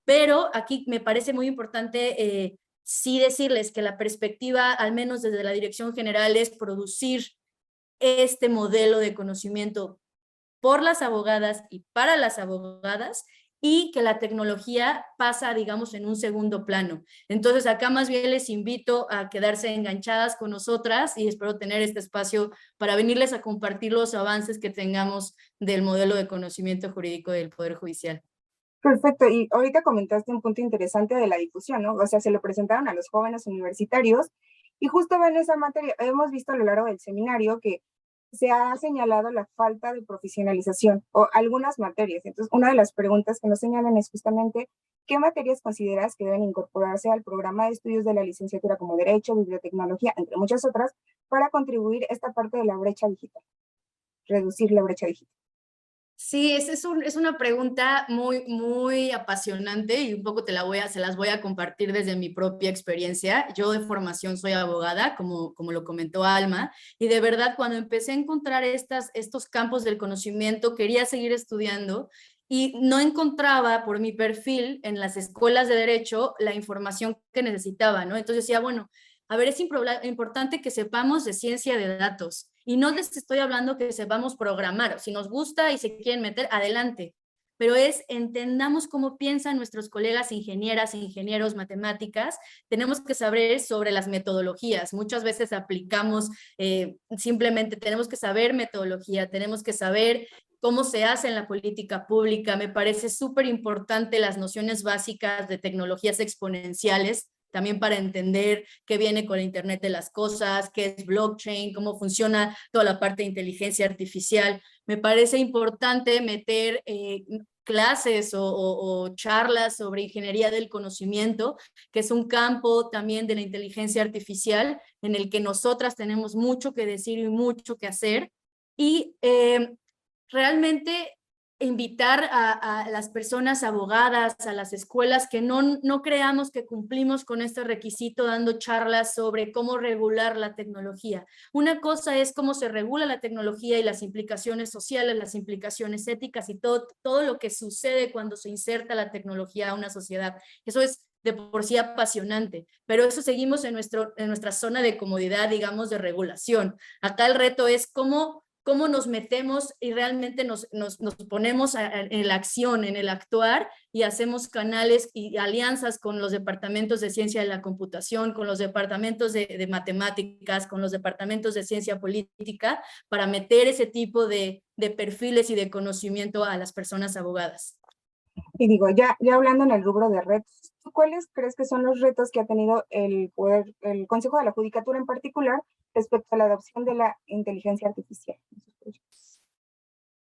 Pero aquí me parece muy importante sí decirles que la perspectiva, al menos desde la Dirección General, es producir este modelo de conocimiento por las abogadas y para las abogadas, y que la tecnología pasa, digamos, en un segundo plano. Entonces, acá más bien les invito a quedarse enganchadas con nosotras y espero tener este espacio para venirles a compartir los avances que tengamos del modelo de conocimiento jurídico del Poder Judicial. Perfecto, y ahorita comentaste un punto interesante de la difusión, ¿no? O sea, se lo presentaron a los jóvenes universitarios y justo en esa materia hemos visto a lo largo del seminario que se ha señalado la falta de profesionalización o algunas materias. Entonces, una de las preguntas que nos señalan es justamente ¿qué materias consideras que deben incorporarse al programa de estudios de la licenciatura como Derecho, Bibliotecnología, entre muchas otras, para contribuir a esta parte de la brecha digital, reducir la brecha digital? Sí, es una pregunta muy apasionante y un poco se las voy a compartir desde mi propia experiencia. Yo de formación soy abogada, como lo comentó Alma, y de verdad cuando empecé a encontrar estos campos del conocimiento, quería seguir estudiando y no encontraba por mi perfil en las escuelas de derecho la información que necesitaba, ¿no? Entonces decía, bueno, a ver, es importante que sepamos de ciencia de datos. Y no les estoy hablando que sepamos programar. Si nos gusta y se quieren meter, adelante. Pero entendamos cómo piensan nuestros colegas ingenieras, ingenieros, matemáticas. Tenemos que saber sobre las metodologías. Muchas veces aplicamos, simplemente tenemos que saber metodología, tenemos que saber cómo se hace en la política pública. Me parece súper importante las nociones básicas de tecnologías exponenciales, también para entender qué viene con el Internet de las cosas, qué es blockchain, cómo funciona toda la parte de inteligencia artificial. Me parece importante meter clases o charlas sobre ingeniería del conocimiento, que es un campo también de la inteligencia artificial en el que nosotras tenemos mucho que decir y mucho que hacer. Y realmente invitar a las personas abogadas, a las escuelas, que no creamos que cumplimos con este requisito dando charlas sobre cómo regular la tecnología. Una cosa es cómo se regula la tecnología y las implicaciones sociales, las implicaciones éticas y todo lo que sucede cuando se inserta la tecnología a una sociedad. Eso es de por sí apasionante, pero eso seguimos en nuestra zona de comodidad, digamos, de regulación. Acá el reto es cómo nos metemos y realmente nos ponemos en la acción, en el actuar y hacemos canales y alianzas con los departamentos de ciencia de la computación, con los departamentos de matemáticas, con los departamentos de ciencia política para meter ese tipo de perfiles y de conocimiento a las personas abogadas. Y digo, ya hablando en el rubro de retos, ¿tú cuáles crees que son los retos que ha tenido el Consejo de la Judicatura en particular respecto a la adopción de la inteligencia artificial?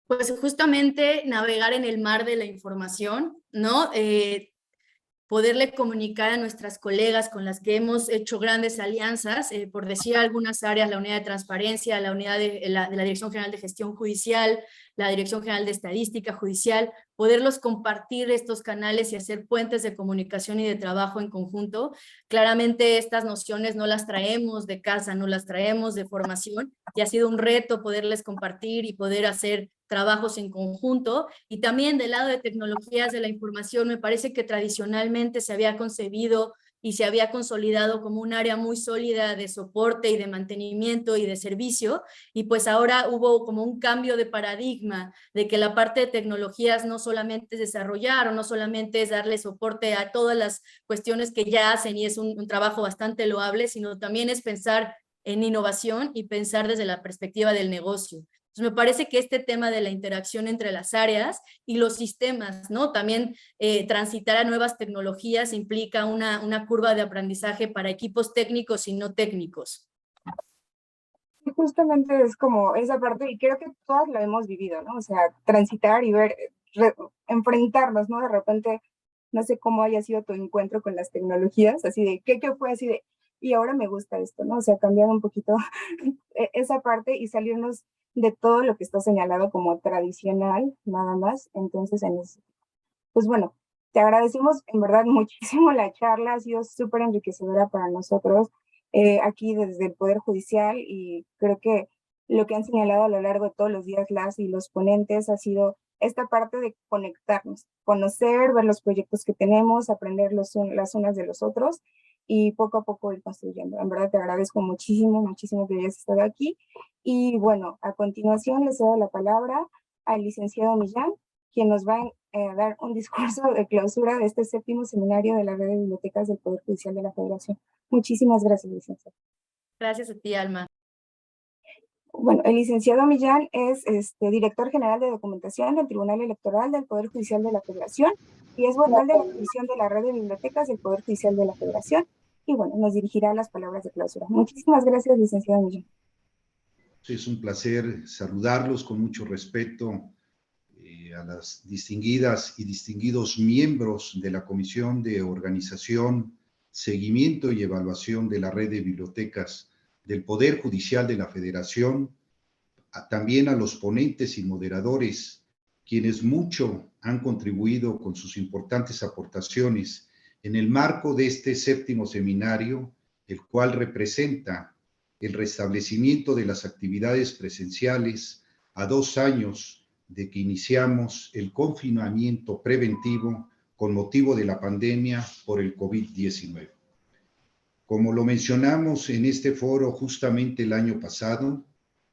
Pues justamente navegar en el mar de la información, ¿no? Poderle comunicar a nuestras colegas con las que hemos hecho grandes alianzas, por decir algunas áreas, la unidad de transparencia, la unidad de la Dirección General de Gestión Judicial, la Dirección General de Estadística Judicial, poderlos compartir estos canales y hacer puentes de comunicación y de trabajo en conjunto. Claramente estas nociones no las traemos de casa, no las traemos de formación, y ha sido un reto poderles compartir y poder hacer trabajos en conjunto. Y también del lado de tecnologías de la información, me parece que tradicionalmente se había concebido y se había consolidado como un área muy sólida de soporte y de mantenimiento y de servicio, y pues ahora hubo como un cambio de paradigma de que la parte de tecnologías no solamente es desarrollar o no solamente es darle soporte a todas las cuestiones que ya hacen y es un trabajo bastante loable, sino también es pensar en innovación y pensar desde la perspectiva del negocio. Entonces, me parece que este tema de la interacción entre las áreas y los sistemas, ¿no? También transitar a nuevas tecnologías implica una curva de aprendizaje para equipos técnicos y no técnicos. Y justamente es como esa parte, y creo que todas la hemos vivido, ¿no? O sea, transitar y ver, enfrentarnos, ¿no? De repente, no sé cómo haya sido tu encuentro con las tecnologías, así de, ¿qué fue así de, y ahora me gusta esto, ¿no? O sea, cambiar un poquito esa parte y salirnos de todo lo que está señalado como tradicional, nada más. Entonces, pues bueno, te agradecemos en verdad muchísimo la charla, ha sido súper enriquecedora para nosotros aquí desde el Poder Judicial, y creo que lo que han señalado a lo largo de todos los días las y los ponentes ha sido esta parte de conectarnos, conocer, ver los proyectos que tenemos, aprender las unas de los otros y poco a poco ir construyendo. En verdad te agradezco muchísimo, muchísimo que hayas estado aquí. Y bueno, a continuación les cedo la palabra al licenciado Millán quien nos va a dar un discurso de clausura de este 7º seminario de la Red de Bibliotecas del Poder Judicial de la Federación. Muchísimas gracias, licenciado. Gracias a ti, Alma. Bueno, el licenciado Millán es director general de documentación del Tribunal Electoral del Poder Judicial de la Federación y es vocal de la Comisión de la Red de Bibliotecas del Poder Judicial de la Federación. Y bueno, nos dirigirá las palabras de clausura. Muchísimas gracias, licenciado Millán. Es un placer saludarlos con mucho respeto a las distinguidas y distinguidos miembros de la Comisión de Organización, Seguimiento y Evaluación de la Red de Bibliotecas del Poder Judicial de la Federación, también a los ponentes y moderadores, quienes mucho han contribuido con sus importantes aportaciones en el marco de este 7º seminario, el cual representa el restablecimiento de las actividades presenciales a 2 años de que iniciamos el confinamiento preventivo con motivo de la pandemia por el COVID-19. Como lo mencionamos en este foro justamente el año pasado,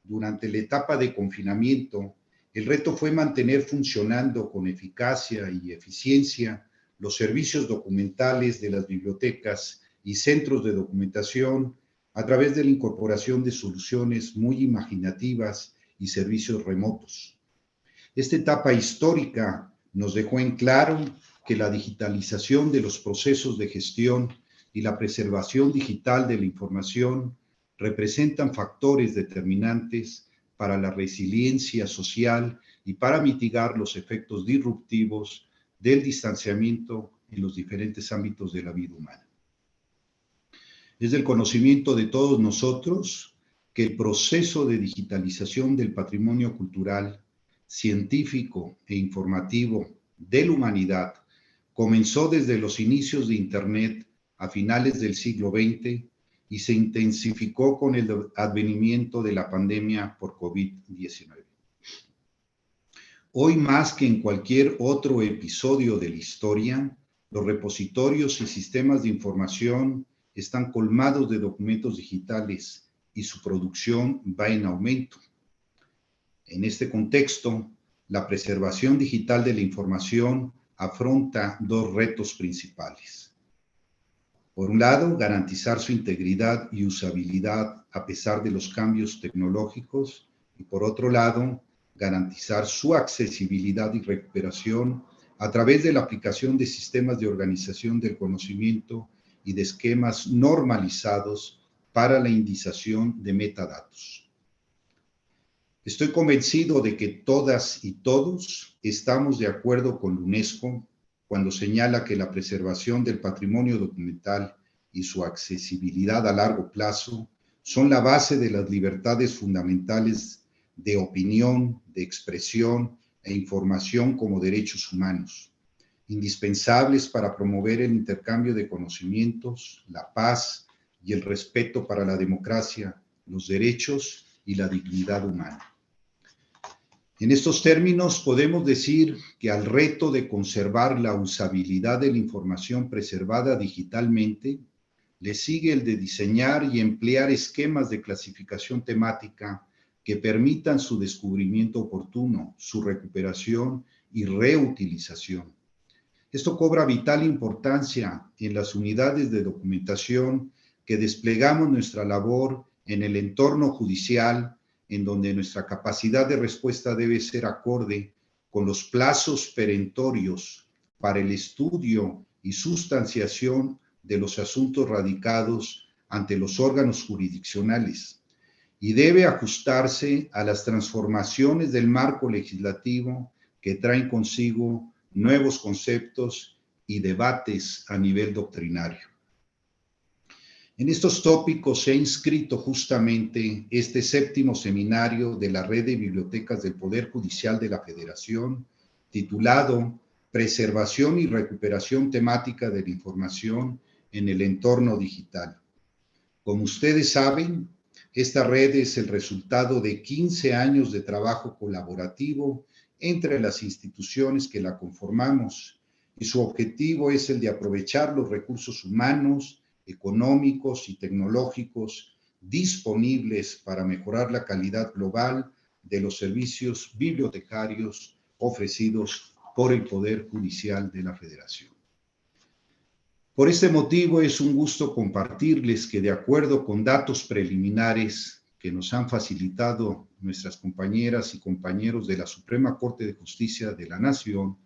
durante la etapa de confinamiento, el reto fue mantener funcionando con eficacia y eficiencia los servicios documentales de las bibliotecas y centros de documentación a través de la incorporación de soluciones muy imaginativas y servicios remotos. Esta etapa histórica nos dejó en claro que la digitalización de los procesos de gestión y la preservación digital de la información representan factores determinantes para la resiliencia social y para mitigar los efectos disruptivos del distanciamiento en los diferentes ámbitos de la vida humana. Es del conocimiento de todos nosotros que el proceso de digitalización del patrimonio cultural, científico e informativo de la humanidad comenzó desde los inicios de Internet a finales del siglo XX y se intensificó con el advenimiento de la pandemia por COVID-19. Hoy más que en cualquier otro episodio de la historia, los repositorios y sistemas de información están colmados de documentos digitales y su producción va en aumento. En este contexto, la preservación digital de la información afronta 2 retos principales. Por un lado, garantizar su integridad y usabilidad a pesar de los cambios tecnológicos, y por otro lado, garantizar su accesibilidad y recuperación a través de la aplicación de sistemas de organización del conocimiento y de esquemas normalizados para la indización de metadatos. Estoy convencido de que todas y todos estamos de acuerdo con la UNESCO cuando señala que la preservación del patrimonio documental y su accesibilidad a largo plazo son la base de las libertades fundamentales de opinión, de expresión e información como derechos humanos, indispensables para promover el intercambio de conocimientos, la paz y el respeto para la democracia, los derechos y la dignidad humana. En estos términos, podemos decir que al reto de conservar la usabilidad de la información preservada digitalmente, le sigue el de diseñar y emplear esquemas de clasificación temática que permitan su descubrimiento oportuno, su recuperación y reutilización. Esto cobra vital importancia en las unidades de documentación que desplegamos nuestra labor en el entorno judicial, en donde nuestra capacidad de respuesta debe ser acorde con los plazos perentorios para el estudio y sustanciación de los asuntos radicados ante los órganos jurisdiccionales y debe ajustarse a las transformaciones del marco legislativo que traen consigo nuevos conceptos y debates a nivel doctrinario. En estos tópicos se ha inscrito justamente este 7º seminario de la Red de Bibliotecas del Poder Judicial de la Federación, titulado Preservación y Recuperación Temática de la Información en el Entorno Digital. Como ustedes saben, esta red es el resultado de 15 años de trabajo colaborativo entre las instituciones que la conformamos, y su objetivo es el de aprovechar los recursos humanos, económicos y tecnológicos disponibles para mejorar la calidad global de los servicios bibliotecarios ofrecidos por el Poder Judicial de la Federación. Por este motivo es un gusto compartirles que de acuerdo con datos preliminares que nos han facilitado nuestras compañeras y compañeros de la Suprema Corte de Justicia de la Nación,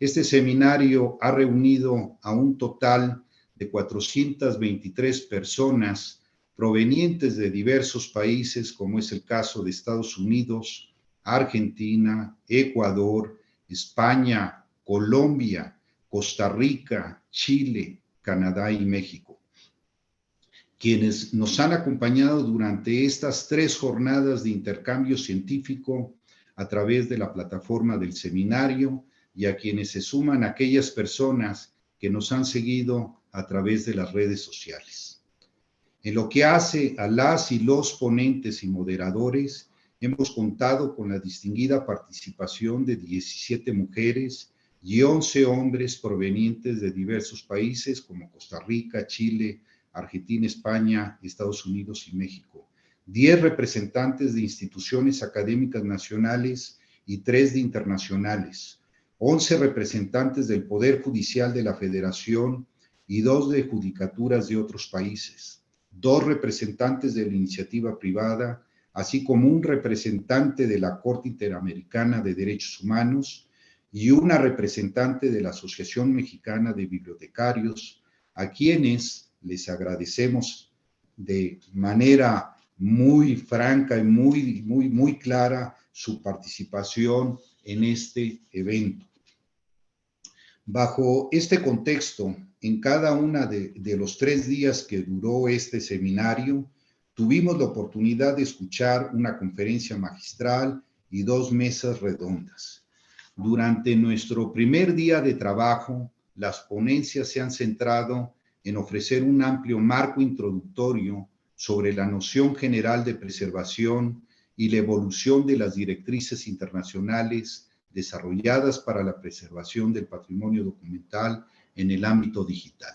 este seminario ha reunido a un total de 423 personas provenientes de diversos países, como es el caso de Estados Unidos, Argentina, Ecuador, España, Colombia, Costa Rica, Chile, Canadá y México, quienes nos han acompañado durante estas 3 jornadas de intercambio científico a través de la plataforma del seminario y a quienes se suman aquellas personas que nos han seguido a través de las redes sociales. En lo que hace a las y los ponentes y moderadores, hemos contado con la distinguida participación de 17 mujeres y 11 hombres provenientes de diversos países como Costa Rica, Chile, Argentina, España, Estados Unidos y México. 10 representantes de instituciones académicas nacionales y 3 de internacionales. 11 representantes del Poder Judicial de la Federación y 2 de judicaturas de otros países. 2 representantes de la iniciativa privada, así como un representante de la Corte Interamericana de Derechos Humanos y una representante de la Asociación Mexicana de Bibliotecarios, a quienes les agradecemos de manera muy franca y muy clara su participación en este evento. Bajo este contexto, en cada una de los 3 días que duró este seminario, tuvimos la oportunidad de escuchar una conferencia magistral y 2 mesas redondas. Durante nuestro primer día de trabajo, las ponencias se han centrado en ofrecer un amplio marco introductorio sobre la noción general de preservación y la evolución de las directrices internacionales desarrolladas para la preservación del patrimonio documental en el ámbito digital.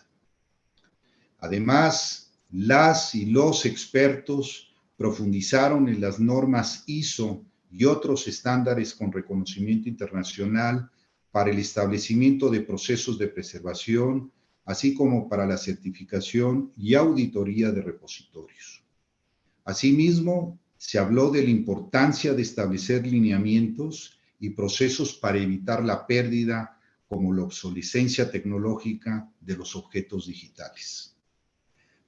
Además, las y los expertos profundizaron en las normas ISO y otros estándares con reconocimiento internacional para el establecimiento de procesos de preservación, así como para la certificación y auditoría de repositorios. Asimismo, se habló de la importancia de establecer lineamientos y procesos para evitar la pérdida, como la obsolescencia tecnológica de los objetos digitales.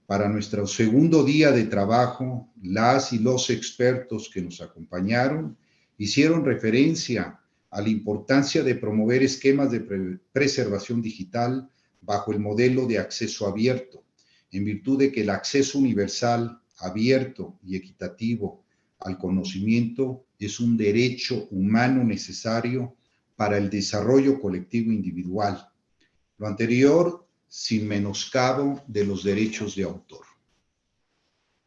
Para nuestro segundo día de trabajo, las y los expertos que nos acompañaron hicieron referencia a la importancia de promover esquemas de preservación digital bajo el modelo de acceso abierto, en virtud de que el acceso universal, abierto y equitativo al conocimiento es un derecho humano necesario para el desarrollo colectivo individual. Lo anterior sin menoscabo de los derechos de autor.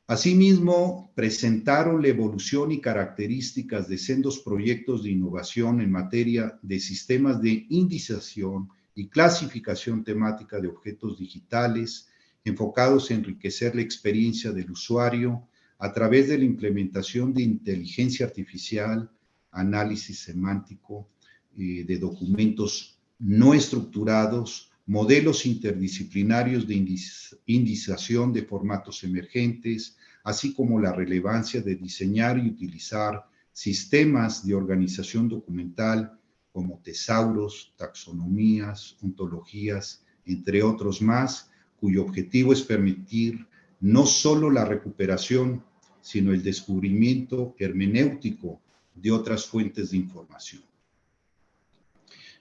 Asimismo, presentaron la evolución y características de sendos proyectos de innovación en materia de sistemas de indización y clasificación temática de objetos digitales, enfocados en enriquecer la experiencia del usuario a través de la implementación de inteligencia artificial, análisis semántico de documentos no estructurados, modelos interdisciplinarios de indización de formatos emergentes, así como la relevancia de diseñar y utilizar sistemas de organización documental como tesauros, taxonomías, ontologías, entre otros más, cuyo objetivo es permitir no solo la recuperación, sino el descubrimiento hermenéutico de otras fuentes de información.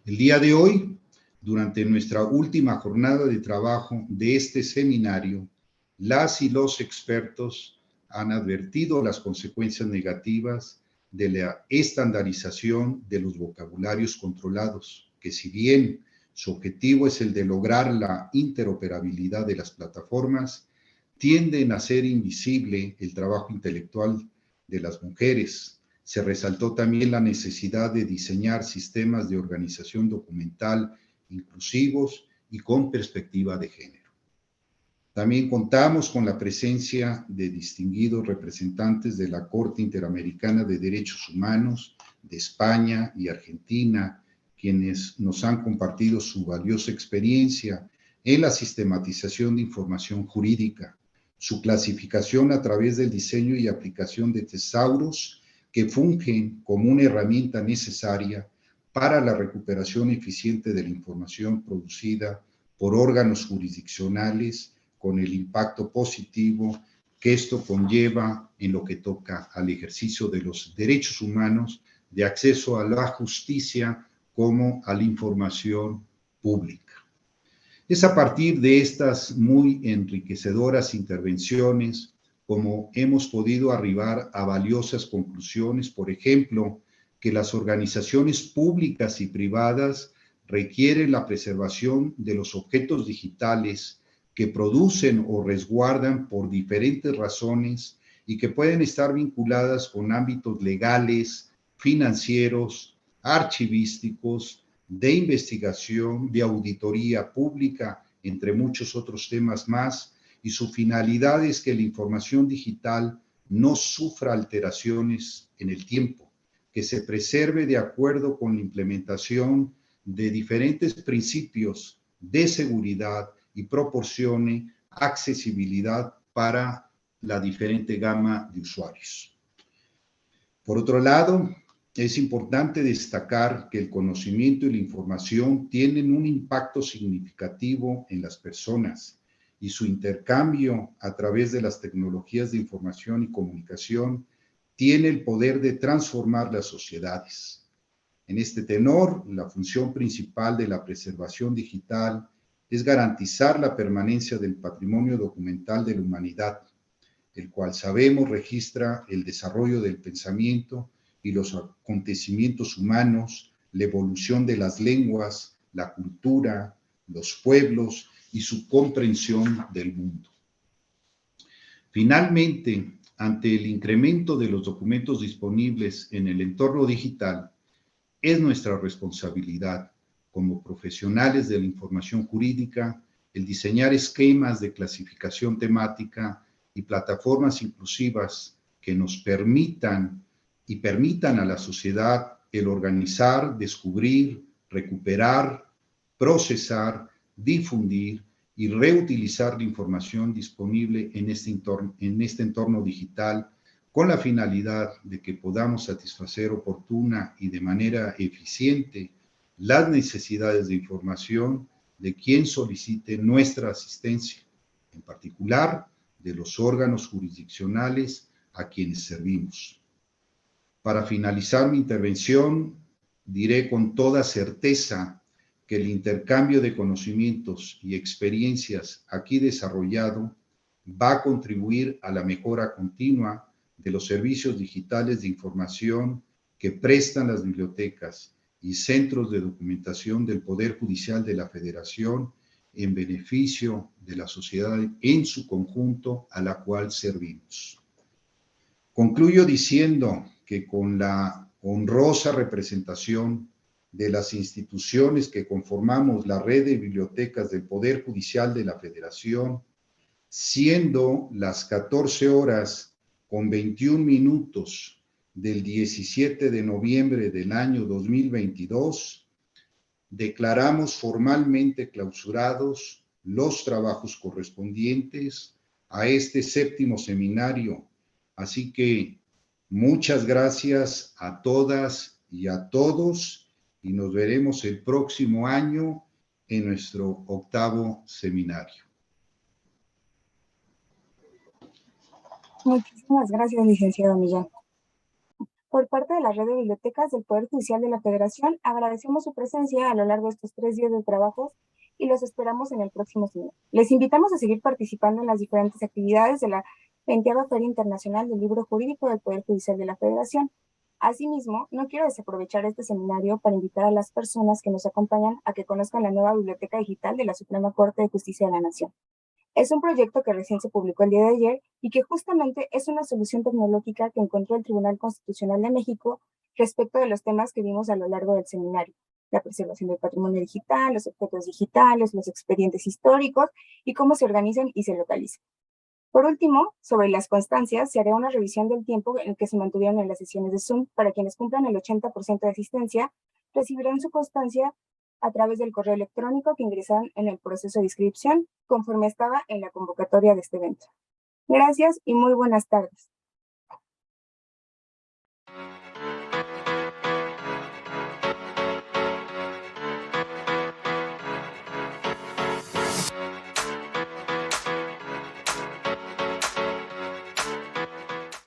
El día de hoy, durante nuestra última jornada de trabajo de este seminario, las y los expertos han advertido las consecuencias negativas de la estandarización de los vocabularios controlados, que si bien su objetivo es el de lograr la interoperabilidad de las plataformas, tienden a hacer invisible el trabajo intelectual de las mujeres. Se resaltó también la necesidad de diseñar sistemas de organización documental inclusivos y con perspectiva de género. También contamos con la presencia de distinguidos representantes de la Corte Interamericana de Derechos Humanos, de España y Argentina, quienes nos han compartido su valiosa experiencia en la sistematización de información jurídica, su clasificación a través del diseño y aplicación de tesauros que fungen como una herramienta necesaria para la recuperación eficiente de la información producida por órganos jurisdiccionales con el impacto positivo que esto conlleva en lo que toca al ejercicio de los derechos humanos de acceso a la justicia como a la información pública. Es a partir de estas muy enriquecedoras intervenciones como hemos podido arribar a valiosas conclusiones, por ejemplo, que las organizaciones públicas y privadas requieren la preservación de los objetos digitales que producen o resguardan por diferentes razones y que pueden estar vinculadas con ámbitos legales, financieros, archivísticos, de investigación, de auditoría pública, entre muchos otros temas más, y su finalidad es que la información digital no sufra alteraciones en el tiempo, que se preserve de acuerdo con la implementación de diferentes principios de seguridad y proporcione accesibilidad para la diferente gama de usuarios. Por otro lado, es importante destacar que el conocimiento y la información tienen un impacto significativo en las personas y su intercambio a través de las tecnologías de información y comunicación tiene el poder de transformar las sociedades. En este tenor, la función principal de la preservación digital es garantizar la permanencia del patrimonio documental de la humanidad, el cual sabemos registra el desarrollo del pensamiento y los acontecimientos humanos, la evolución de las lenguas, la cultura, los pueblos y su comprensión del mundo. Finalmente, ante el incremento de los documentos disponibles en el entorno digital, es nuestra responsabilidad como profesionales de la información jurídica el diseñar esquemas de clasificación temática y plataformas inclusivas que nos permitan a la sociedad el organizar, descubrir, recuperar, procesar, difundir y reutilizar la información disponible en este entorno digital con la finalidad de que podamos satisfacer oportuna y de manera eficiente las necesidades de información de quien solicite nuestra asistencia, en particular de los órganos jurisdiccionales a quienes servimos. Para finalizar mi intervención, diré con toda certeza que el intercambio de conocimientos y experiencias aquí desarrollado va a contribuir a la mejora continua de los servicios digitales de información que prestan las bibliotecas y centros de documentación del Poder Judicial de la Federación en beneficio de la sociedad en su conjunto a la cual servimos. Concluyo diciendo que con la honrosa representación de las instituciones que conformamos la red de bibliotecas del Poder Judicial de la Federación, siendo las 14 horas con 21 minutos del 17 de noviembre del año 2022, declaramos formalmente clausurados los trabajos correspondientes a este 7º seminario. Así que muchas gracias a todas y a todos y nos veremos el próximo año en nuestro 8º seminario. Muchísimas gracias, licenciado Millán. Por parte de la red de bibliotecas del Poder Judicial de la Federación, agradecemos su presencia a lo largo de estos 3 días de trabajos y los esperamos en el próximo seminario. Les invitamos a seguir participando en las diferentes actividades de la 20ª Feria Internacional del Libro Jurídico del Poder Judicial de la Federación. Asimismo, no quiero desaprovechar este seminario para invitar a las personas que nos acompañan a que conozcan la nueva biblioteca digital de la Suprema Corte de Justicia de la Nación. Es un proyecto que recién se publicó el día de ayer y que justamente es una solución tecnológica que encontró el Tribunal Constitucional de México respecto de los temas que vimos a lo largo del seminario: la preservación del patrimonio digital, los objetos digitales, los expedientes históricos y cómo se organizan y se localizan. Por último, sobre las constancias, se hará una revisión del tiempo en que se mantuvieron en las sesiones de Zoom. Para quienes cumplan el 80% de asistencia, recibirán su constancia a través del correo electrónico que ingresan en el proceso de inscripción, conforme estaba en la convocatoria de este evento. Gracias y muy buenas tardes.